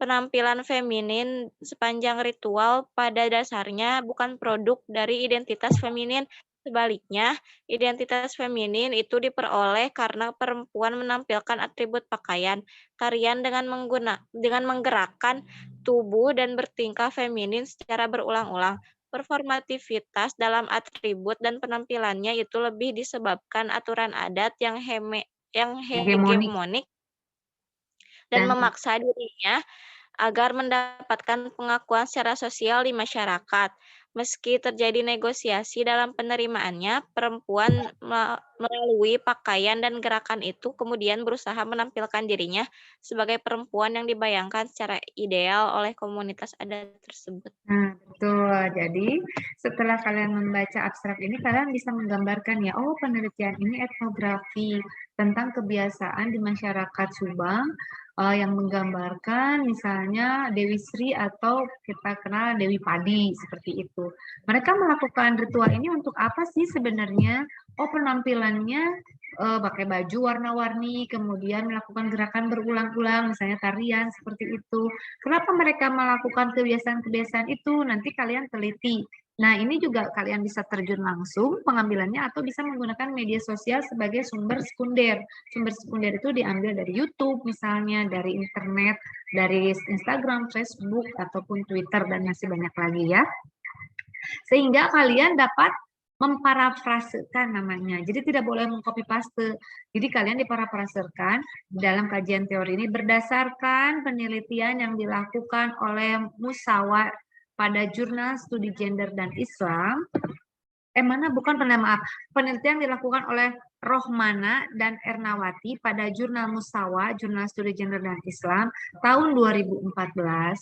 penampilan feminin sepanjang ritual pada dasarnya bukan produk dari identitas feminin. Sebaliknya, identitas feminin itu diperoleh karena perempuan menampilkan atribut pakaian, tarian dengan menggerakkan tubuh dan bertingkah feminin secara berulang-ulang. Performativitas dalam atribut dan penampilannya itu lebih disebabkan aturan adat yang hegemonik dan memaksa dirinya agar mendapatkan pengakuan secara sosial di masyarakat. Meski terjadi negosiasi dalam penerimaannya, perempuan melalui pakaian dan gerakan itu kemudian berusaha menampilkan dirinya sebagai perempuan yang dibayangkan secara ideal oleh komunitas adat tersebut. Nah, betul. Jadi, setelah kalian membaca abstrak ini, kalian bisa menggambarkan ya, oh penelitian ini etnografi tentang kebiasaan di masyarakat Subang yang menggambarkan misalnya Dewi Sri atau kita kenal Dewi Padi, seperti itu. Mereka melakukan ritual ini untuk apa sih sebenarnya? Oh, penampilannya pakai baju warna-warni, kemudian melakukan gerakan berulang-ulang, misalnya tarian seperti itu. Kenapa mereka melakukan kebiasaan-kebiasaan itu? Nanti kalian teliti. Nah, ini juga kalian bisa terjun langsung pengambilannya atau bisa menggunakan media sosial sebagai sumber sekunder. Sumber sekunder itu diambil dari YouTube misalnya, dari internet, dari Instagram, Facebook, ataupun Twitter, dan masih banyak lagi ya. Sehingga kalian dapat memparafrasekan namanya. Jadi tidak boleh mengcopy paste. Jadi kalian diparafrasekan dalam kajian teori ini berdasarkan penelitian yang dilakukan oleh Musawa pada jurnal studi gender dan Islam. Penelitian dilakukan oleh Rohmana dan Ernawati pada jurnal Musawa, jurnal studi gender dan Islam tahun 2014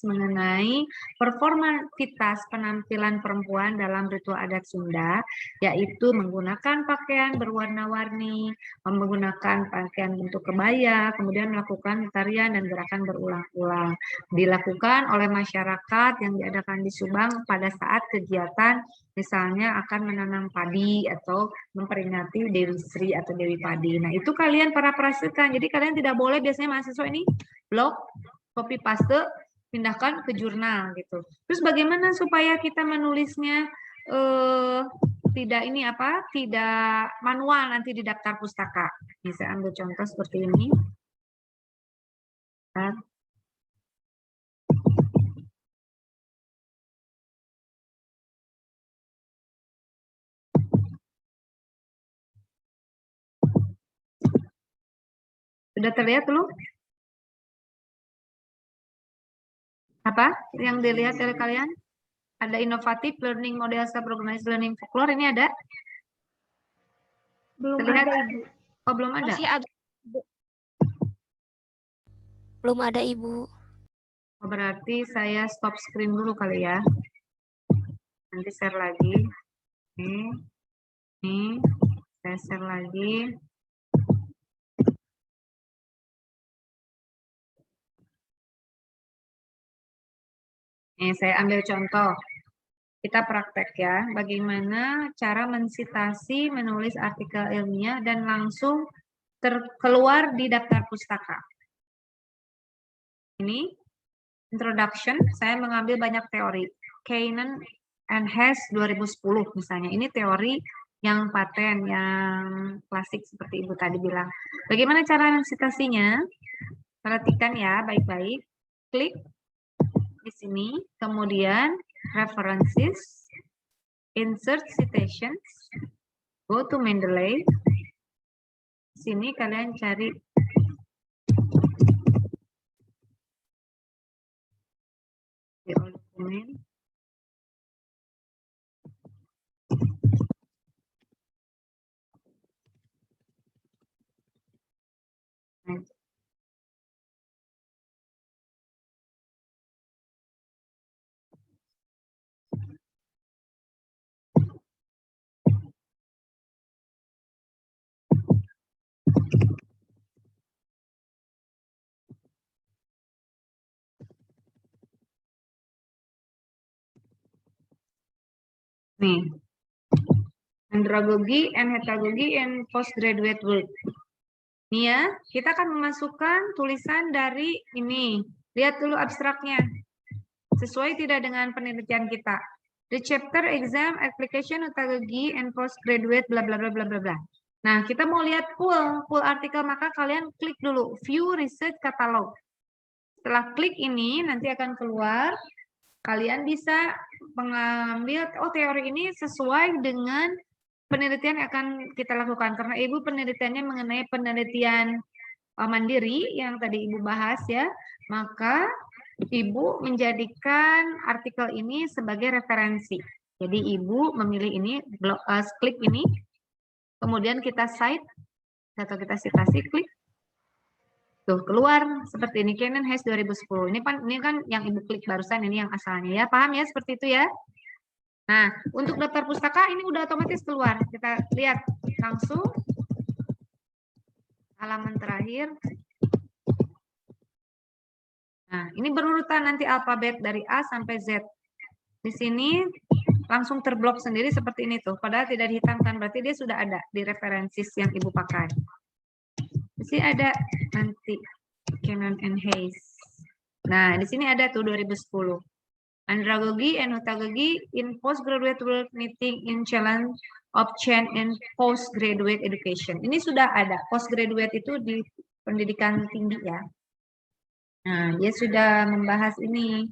mengenai performativitas penampilan perempuan dalam ritual adat Sunda, yaitu menggunakan pakaian berwarna-warni, menggunakan pakaian bentuk kebaya, kemudian melakukan tarian dan gerakan berulang-ulang. Dilakukan oleh masyarakat yang diadakan di Subang pada saat kegiatan misalnya akan menanam padi atau memperingati Dewi Sri atau Dewi Padi. Nah, itu kalian parafrasekan. Jadi kalian tidak boleh, biasanya mahasiswa ini blog, copy paste, pindahkan ke jurnal gitu. Terus bagaimana supaya kita menulisnya tidak manual nanti di daftar pustaka. Ini saya ambil contoh seperti ini. Sudah terlihat belum? Apa yang dilihat oleh kalian? Ada inovatif learning model self-organized learning folklore, ini ada? Belum Terlihat? ada, Ibu. Oh, belum ada. Masih ada. Belum ada, Ibu. Oh, berarti saya stop screen dulu kali ya. Nanti share lagi. Nih, saya share lagi. Nih, saya ambil contoh. Kita praktek ya, bagaimana cara mensitasi, menulis artikel ilmiah, dan langsung keluar di daftar pustaka. Ini, introduction, saya mengambil banyak teori. Keynan and Hess 2010 misalnya, ini teori yang paten, yang klasik seperti Ibu tadi bilang. Bagaimana cara mensitasinya? Perhatikan ya, baik-baik. Klik di sini, kemudian references, insert citations, go to Mendeley. Sini kalian cari di all document. Nih, andragogy and heterogogy and postgraduate work. Nih ya, kita akan memasukkan tulisan dari ini. Lihat dulu abstraknya. Sesuai tidak dengan penelitian kita. The chapter exam application heterogogy and postgraduate bla bla bla bla bla bla. Nah, kita mau lihat full artikel, maka kalian klik dulu view research catalog. Setelah klik ini nanti akan keluar. Kalian bisa mengambil, oh teori ini sesuai dengan penelitian yang akan kita lakukan. Karena Ibu penelitiannya mengenai penelitian mandiri yang tadi Ibu bahas ya, maka Ibu menjadikan artikel ini sebagai referensi. Jadi Ibu memilih ini, klik ini, kemudian kita cite, atau kita citasi, klik. Tuh, keluar seperti ini, Keynan Hess 2010. Ini kan yang Ibu klik barusan, ini yang asalnya ya. Paham ya seperti itu ya? Nah, untuk daftar pustaka ini udah otomatis keluar. Kita lihat langsung halaman terakhir. Nah, ini berurutan nanti alfabet dari A sampai Z. Di sini langsung terblok sendiri seperti ini tuh. Padahal tidak dihitamkan, berarti dia sudah ada di referensi yang Ibu pakai. Di sini ada nanti Keynan and Hess. Nah, di sini ada tuh 2010. Andragogy and heterogogy in postgraduate work meeting in challenge of change in postgraduate education. Ini sudah ada. Postgraduate itu di pendidikan tinggi ya. Nah, dia sudah membahas ini.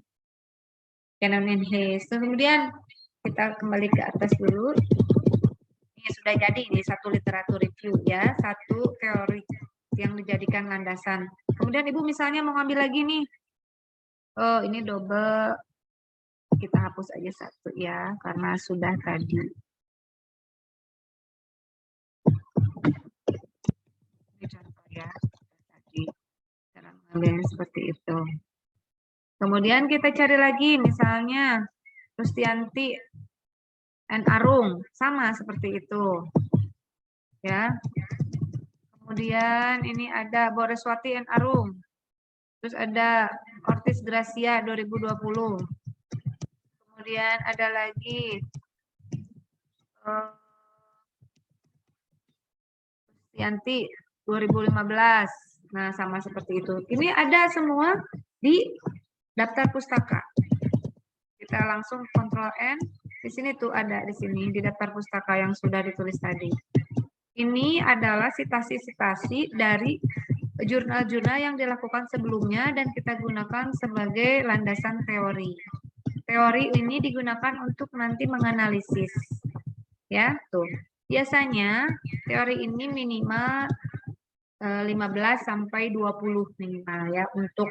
Keynan and Hess. Kemudian kita kembali ke atas dulu. Ini sudah jadi ini satu literatur review ya, satu teori yang dijadikan landasan. Kemudian Ibu misalnya mau ngambil lagi nih. Oh, ini double. Kita hapus aja satu ya, karena sudah tadi. Ini contoh ya, tadi cara mengambilnya seperti itu. Kemudian kita cari lagi, misalnya Rustianti and Arung, sama seperti itu. Ya. Kemudian ini ada Boreswati and Arung. Terus ada Ortiz Gracia 2020. Kemudian ada lagi Yanti 2015. Nah, sama seperti itu. Ini ada semua di daftar pustaka. Kita langsung Ctrl N. Di sini tuh ada di sini di daftar pustaka yang sudah ditulis tadi. Ini adalah sitasi-sitasi dari jurnal-jurnal yang dilakukan sebelumnya dan kita gunakan sebagai landasan teori. Teori ini digunakan untuk nanti menganalisis. Ya, tuh. Biasanya teori ini minimal 15 sampai 20 minimal ya untuk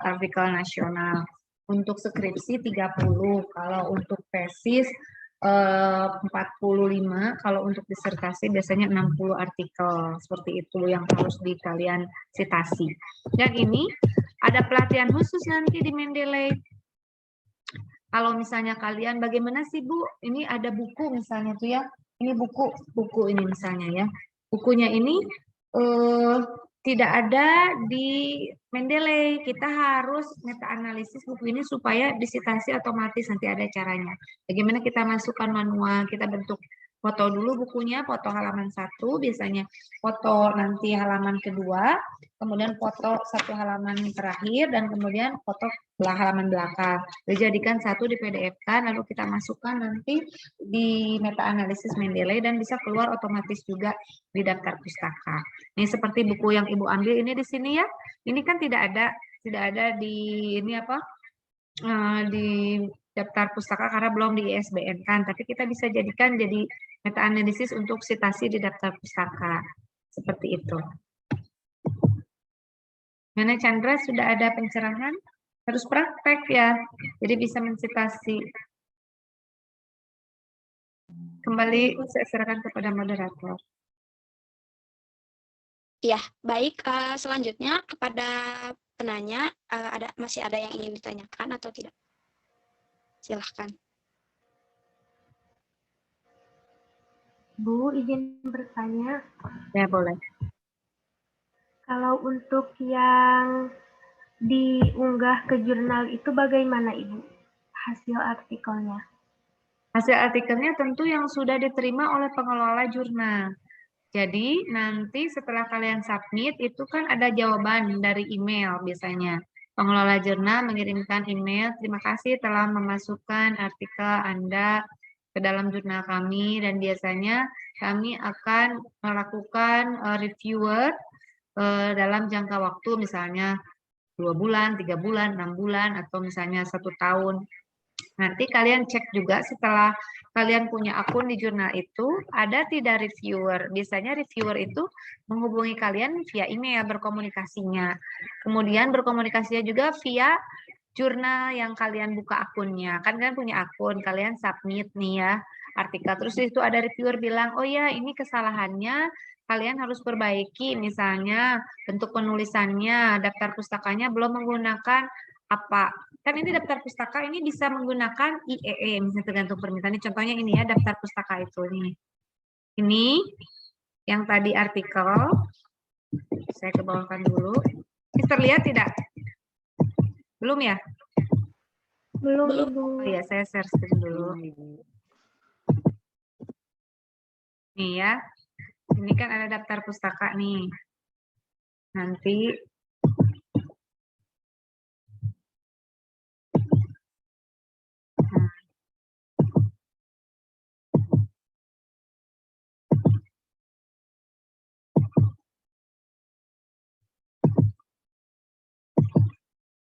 artikel nasional. Untuk skripsi 30, kalau untuk tesis 45, kalau untuk disertasi biasanya 60 artikel. Seperti itu yang harus kalian citasi. Dan ini ada pelatihan khusus nanti di Mendeley. Kalau misalnya kalian bagaimana sih Bu? Ini ada buku misalnya tuh ya. Ini buku ini misalnya ya. Bukunya ini tidak ada di Mendeley. Kita harus meta-analisis buku ini supaya disitasi otomatis, nanti ada caranya. Bagaimana kita masukkan manual, kita bentuk foto dulu bukunya, foto halaman 1, biasanya foto nanti halaman kedua, kemudian foto 1 halaman terakhir, dan kemudian foto halaman belakang. Dijadikan satu di PDF-kan, lalu kita masukkan nanti di meta-analisis Mendeley dan bisa keluar otomatis juga di daftar pustaka. Ini seperti buku yang Ibu ambil ini di sini ya. Ini kan tidak ada di ini apa? Di daftar pustaka karena belum di ISBN kan, tapi kita bisa jadikan jadi meta-analisis untuk citasi di daftar pustaka. Seperti itu. Mana Chandra, sudah ada pencerahan? Harus praktek ya, jadi bisa mencitasi. Kembali saya serahkan kepada moderator. Ya, baik. Selanjutnya kepada penanya, masih ada yang ingin ditanyakan atau tidak? Silahkan. Bu, izin bertanya. Ya, boleh. Kalau untuk yang diunggah ke jurnal itu bagaimana Ibu hasil artikelnya? Hasil artikelnya tentu yang sudah diterima oleh pengelola jurnal. Jadi nanti setelah kalian submit itu kan ada jawaban dari email biasanya. Pengelola jurnal mengirimkan email, terima kasih telah memasukkan artikel Anda ke dalam jurnal kami, dan biasanya kami akan melakukan reviewer dalam jangka waktu misalnya 2 bulan, 3 bulan, 6 bulan, atau misalnya 1 tahun. Nanti kalian cek juga setelah kalian punya akun di jurnal itu, ada tidak reviewer. Biasanya reviewer itu menghubungi kalian via email berkomunikasinya. Kemudian berkomunikasinya juga via jurnal yang kalian buka akunnya. Kan kalian punya akun, kalian submit nih ya artikel. Terus itu ada reviewer bilang, oh ya ini kesalahannya, kalian harus perbaiki. Misalnya bentuk penulisannya, daftar pustakanya belum menggunakan apa. Kan ini daftar pustaka ini bisa menggunakan IEE, misalnya tergantung permintaan. Ini contohnya ini ya, daftar pustaka itu nih. Ini yang tadi artikel, saya ke bawahkan dulu. Ini terlihat tidak? Belum ya? Belum, Ibu. Oh ya, saya share screen dulu. Nih ya, ini kan ada daftar pustaka nih. Nanti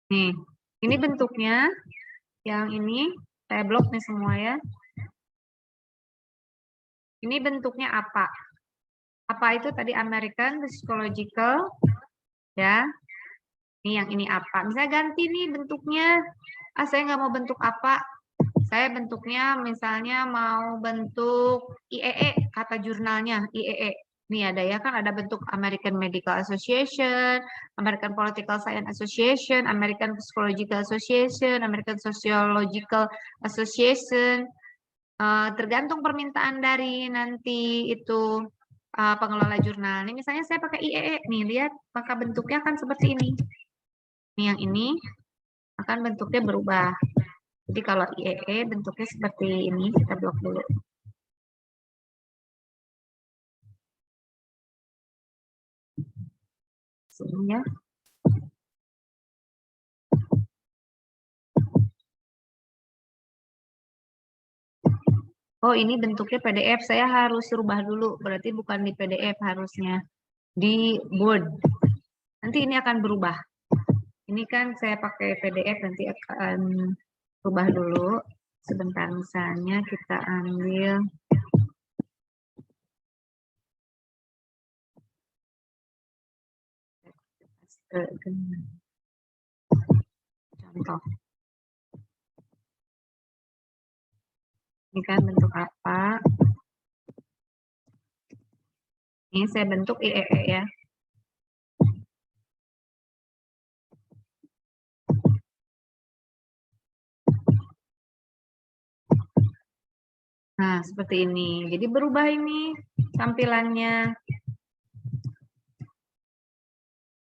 nih, ini bentuknya, yang ini saya blok nih semua ya. Ini bentuknya apa? Apa itu tadi American Psychological, ya. Ini yang ini apa? Misalnya ganti nih bentuknya. Saya nggak mau bentuk apa. Saya bentuknya misalnya mau bentuk IEE, kata jurnalnya IEE. Nih ada ya kan, ada bentuk American Medical Association, American Political Science Association, American Psychological Association, American Sociological Association. Tergantung permintaan dari nanti itu pengelola jurnal. Ini misalnya saya pakai IEE, nih lihat maka bentuknya akan seperti ini. Nih yang ini akan bentuknya berubah. Jadi kalau IEE bentuknya seperti ini, kita blok dulu. Sini ya. Oh ini bentuknya PDF, saya harus rubah dulu. Berarti bukan di PDF harusnya. Di Word. Nanti ini akan berubah. Ini kan saya pakai PDF, nanti akan rubah dulu. Sebentar, misalnya kita ambil contoh. Ini kan bentuk apa? Ini saya bentuk IEE ya. Nah, seperti ini. Jadi berubah ini tampilannya.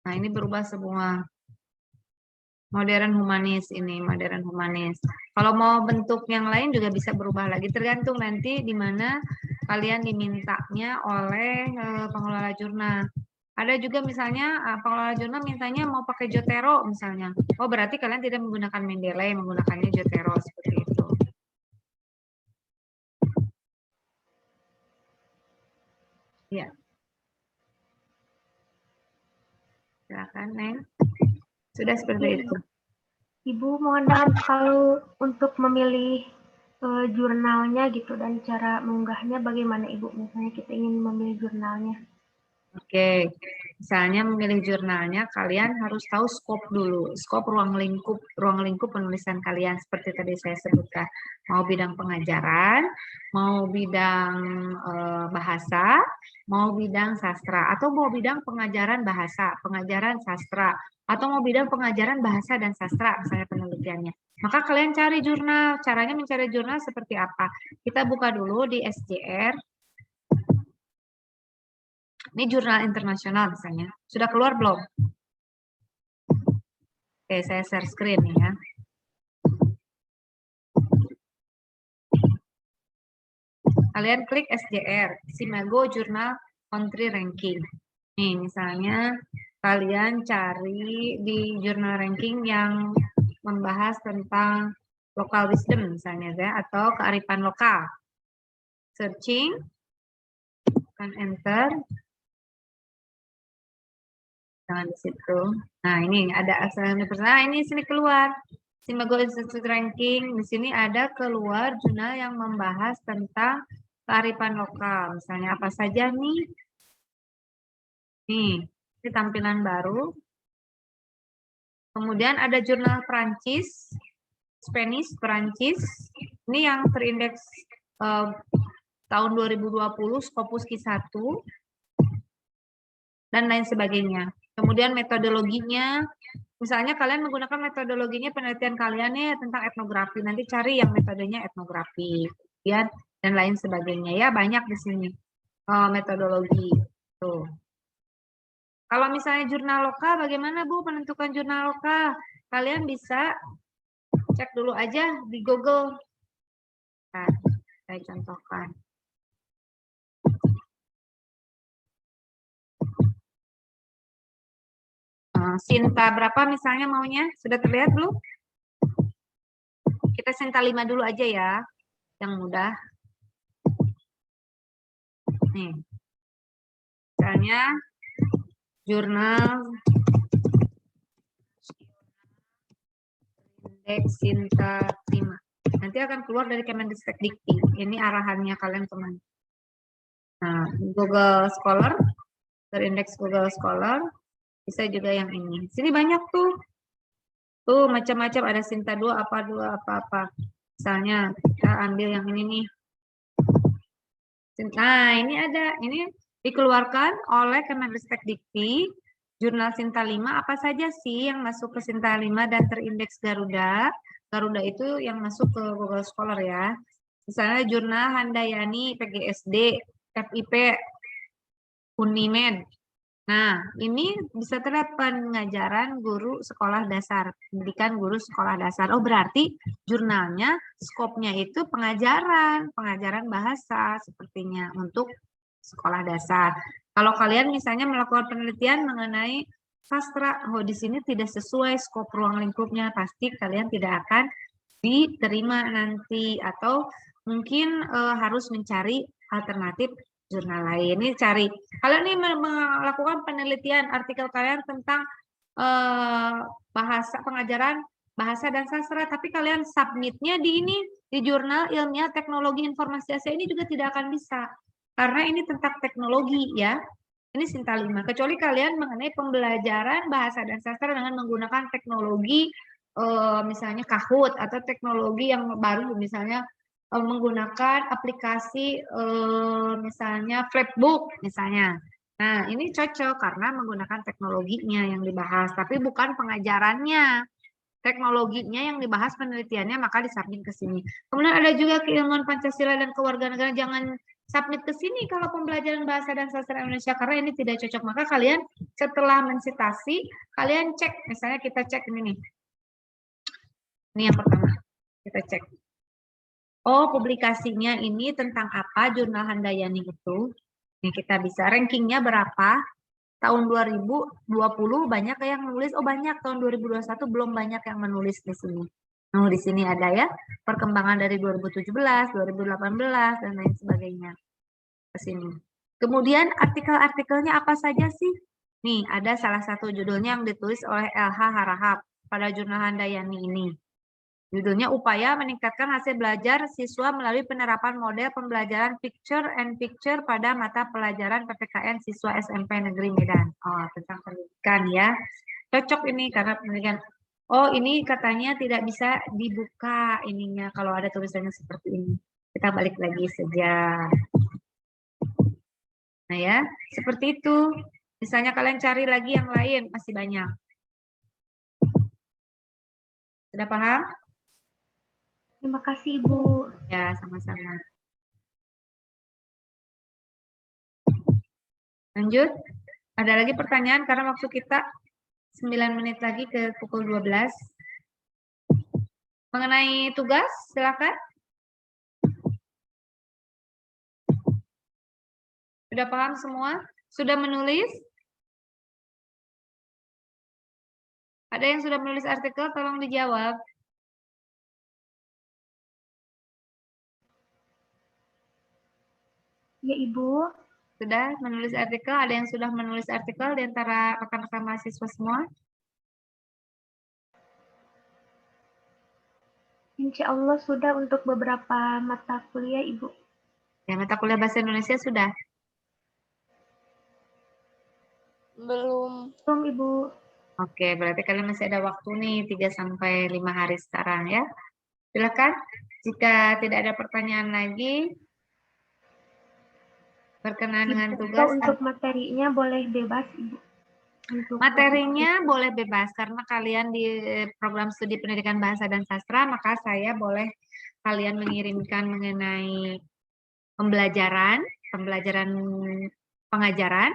Nah, ini berubah semua. Modern humanis ini, modern humanis. Kalau mau bentuk yang lain juga bisa berubah lagi, tergantung nanti di mana kalian dimintanya oleh pengelola jurnal. Ada juga misalnya pengelola jurnal mintanya mau pakai Jotero misalnya. Oh, berarti kalian tidak menggunakan Mendeley, menggunakannya Jotero seperti itu. Ya. Silakan, Neng. Sudah seperti itu. Ibu, mohon maaf kalau untuk memilih jurnalnya gitu dan cara mengunggahnya bagaimana Ibu? Misalnya kita ingin memilih jurnalnya. Oke, misalnya memilih jurnalnya, kalian harus tahu skop dulu, skop ruang lingkup penulisan kalian seperti tadi saya sebutkan. Mau bidang pengajaran, mau bidang bahasa, mau bidang sastra, atau mau bidang pengajaran bahasa, pengajaran sastra, atau mau bidang pengajaran bahasa dan sastra, misalnya penelitiannya. Maka kalian cari jurnal, caranya mencari jurnal seperti apa? Kita buka dulu di SJR. Ini jurnal internasional misalnya. Sudah keluar belum? Oke, saya share screen ya. Kalian klik SJR, Simago Journal Country Ranking. Nih, misalnya kalian cari di jurnal ranking yang membahas tentang local wisdom misalnya ya, atau kearifan lokal. Searching, tekan enter. Jangan di situ. Nah, ini ada asal universal. Nah, ini sini keluar. Simago Institute Ranking. Di sini ada keluar jurnal yang membahas tentang kearifan lokal. Misalnya apa saja nih? Nih, ini tampilan baru. Kemudian ada jurnal Perancis, Spanish Perancis. Ini yang terindeks tahun 2020, Scopus Q1, dan lain sebagainya. Kemudian metodologinya, misalnya kalian menggunakan metodologinya penelitian kalian nih tentang etnografi, nanti cari yang metodenya etnografi, ya, dan lain sebagainya. Ya, banyak di sini metodologi. Tuh. Kalau misalnya jurnal lokal, bagaimana Bu menentukan jurnal lokal? Kalian bisa cek dulu aja di Google. Nah, saya contohkan. Sinta berapa misalnya maunya? Sudah terlihat belum? Kita Sinta 5 dulu aja ya, yang mudah. Nih, misalnya jurnal indeks Sinta 5. Nanti akan keluar dari Kemendikbud. Ini arahannya kalian kemana? Nah, Google Scholar, terindeks Google Scholar, bisa juga yang ini. Sini banyak tuh. Tuh macam-macam, ada Sinta 2 apa. Misalnya kita ambil yang ini nih. Nah, ini ada, ini dikeluarkan oleh Kemendikbud, jurnal Sinta 5, apa saja sih yang masuk ke Sinta 5 dan terindeks Garuda. Garuda itu yang masuk ke Google Scholar ya. Misalnya jurnal Handayani, PGSD, FIP, Unimed. Nah, ini bisa terlihat pengajaran guru sekolah dasar, pendidikan guru sekolah dasar. Oh, berarti jurnalnya, skopnya itu pengajaran bahasa sepertinya untuk sekolah dasar. Kalau kalian misalnya melakukan penelitian mengenai sastra, oh di sini tidak sesuai skop ruang lingkupnya, pasti kalian tidak akan diterima nanti, atau mungkin harus mencari alternatif jurnal lain. Ini cari. Kalian ini melakukan penelitian artikel kalian tentang bahasa pengajaran bahasa dan sastra, tapi kalian submitnya di ini di jurnal ilmiah teknologi informasi Asia, ini juga tidak akan bisa karena ini tentang teknologi ya. Ini Sinta 5. Kecuali kalian mengenai pembelajaran bahasa dan sastra dengan menggunakan teknologi misalnya Kahoot atau teknologi yang baru misalnya menggunakan aplikasi misalnya Flipbook misalnya. Nah, ini cocok karena menggunakan teknologinya yang dibahas, tapi bukan pengajarannya. Teknologinya yang dibahas, penelitiannya, maka disubmit ke sini. Kemudian ada juga keilmuan Pancasila dan kewarganegaraan, jangan submit ke sini kalau pembelajaran bahasa dan sastra Indonesia karena ini tidak cocok. Maka kalian setelah mensitasi, kalian cek, misalnya kita cek ini nih. Ini yang pertama, kita cek. Oh, publikasinya ini tentang apa, Jurnal Handayani itu. Ini kita bisa rankingnya berapa. Tahun 2020 banyak yang menulis, oh banyak, tahun 2021 belum banyak yang menulis di sini. Nah, di sini ada ya, perkembangan dari 2017, 2018, dan lain sebagainya. Ke sini. Kemudian artikel-artikelnya apa saja sih? Nih, ada salah satu judulnya yang ditulis oleh LH Harahap pada Jurnal Handayani ini. Judulnya Upaya Meningkatkan Hasil Belajar Siswa Melalui Penerapan Model Pembelajaran Picture and Picture pada Mata Pelajaran PPKN Siswa SMP Negeri Medan. Oh, tentang pendidikan ya. Cocok ini karena pendidikan. Oh, ini katanya tidak bisa dibuka ininya kalau ada tulisannya seperti ini. Kita balik lagi saja. Nah ya, seperti itu. Misalnya kalian cari lagi yang lain, masih banyak. Sudah paham? Terima kasih, Ibu. Ya, sama-sama. Lanjut. Ada lagi pertanyaan karena waktu kita 9 menit lagi ke pukul 12. Mengenai tugas, silakan. Sudah paham semua? Sudah menulis? Ada yang sudah menulis artikel, tolong dijawab. Ya, Ibu. Sudah menulis artikel? Ada yang sudah menulis artikel di antara rekan-rekan mahasiswa semua? Insya Allah sudah untuk beberapa mata kuliah, Ibu. Ya, mata kuliah bahasa Indonesia sudah? Belum. Belum, Ibu. Oke, berarti kalian masih ada waktu nih 3-5 hari sekarang ya. Silakan. Jika tidak ada pertanyaan lagi, berkenaan dengan tugas. Untuk materinya boleh bebas, Ibu. Materinya boleh bebas karena kalian di program studi pendidikan bahasa dan sastra, maka saya boleh kalian mengirimkan mengenai pembelajaran pengajaran,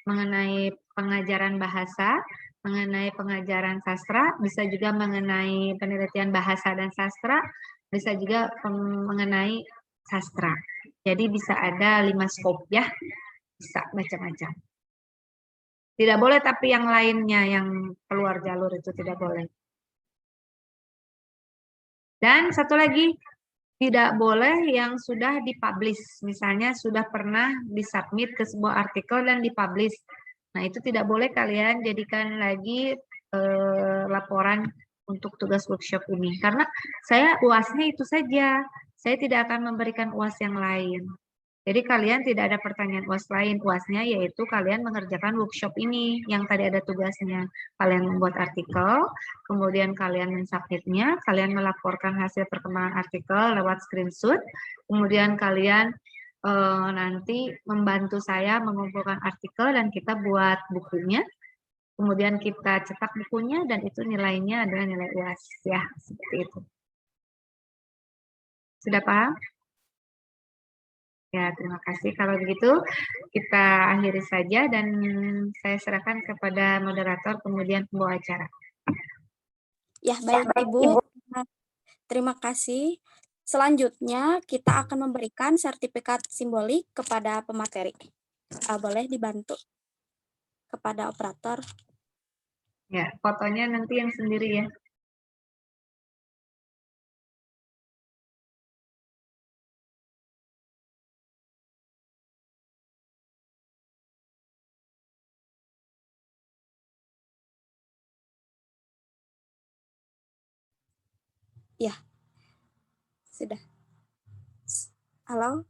mengenai pengajaran bahasa, mengenai pengajaran sastra, bisa juga mengenai penelitian bahasa dan sastra, bisa juga mengenai sastra. Jadi bisa ada 5 skop ya, bisa macam-macam. Tidak boleh tapi yang lainnya yang keluar jalur itu tidak boleh. Dan satu lagi, tidak boleh yang sudah dipublish. Misalnya sudah pernah disubmit ke sebuah artikel dan dipublish. Nah itu tidak boleh kalian jadikan lagi laporan untuk tugas workshop ini. Karena saya UAS-nya itu saja. Saya tidak akan memberikan UAS yang lain. Jadi kalian tidak ada pertanyaan UAS lain. UAS-nya yaitu kalian mengerjakan workshop ini yang tadi ada tugasnya. Kalian membuat artikel, kemudian kalian mensubmitnya, kalian melaporkan hasil perkembangan artikel lewat screenshot, kemudian kalian nanti membantu saya mengumpulkan artikel dan kita buat bukunya. Kemudian kita cetak bukunya dan itu nilainya adalah nilai UAS ya, seperti itu. Sudah paham? Ya, terima kasih. Kalau begitu, kita akhiri saja dan saya serahkan kepada moderator, kemudian pembawa acara. Ya, baik Ibu. Terima kasih. Selanjutnya, kita akan memberikan sertifikat simbolik kepada pemateri. Boleh dibantu kepada operator. Ya, fotonya nanti yang sendiri ya. Ya, sudah. Halo?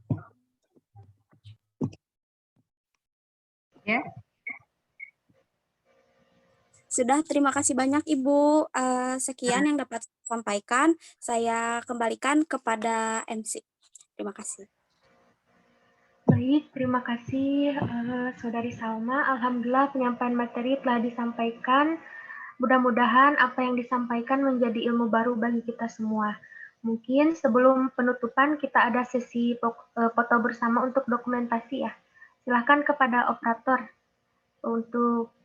Ya. Sudah, terima kasih banyak Ibu. Sekian yang dapat saya sampaikan. Saya kembalikan kepada MC. Terima kasih. Baik, terima kasih Saudari Salma. Alhamdulillah penyampaian materi telah disampaikan. Mudah-mudahan apa yang disampaikan menjadi ilmu baru bagi kita semua. Mungkin sebelum penutupan kita ada sesi foto bersama untuk dokumentasi ya. Silahkan kepada operator untuk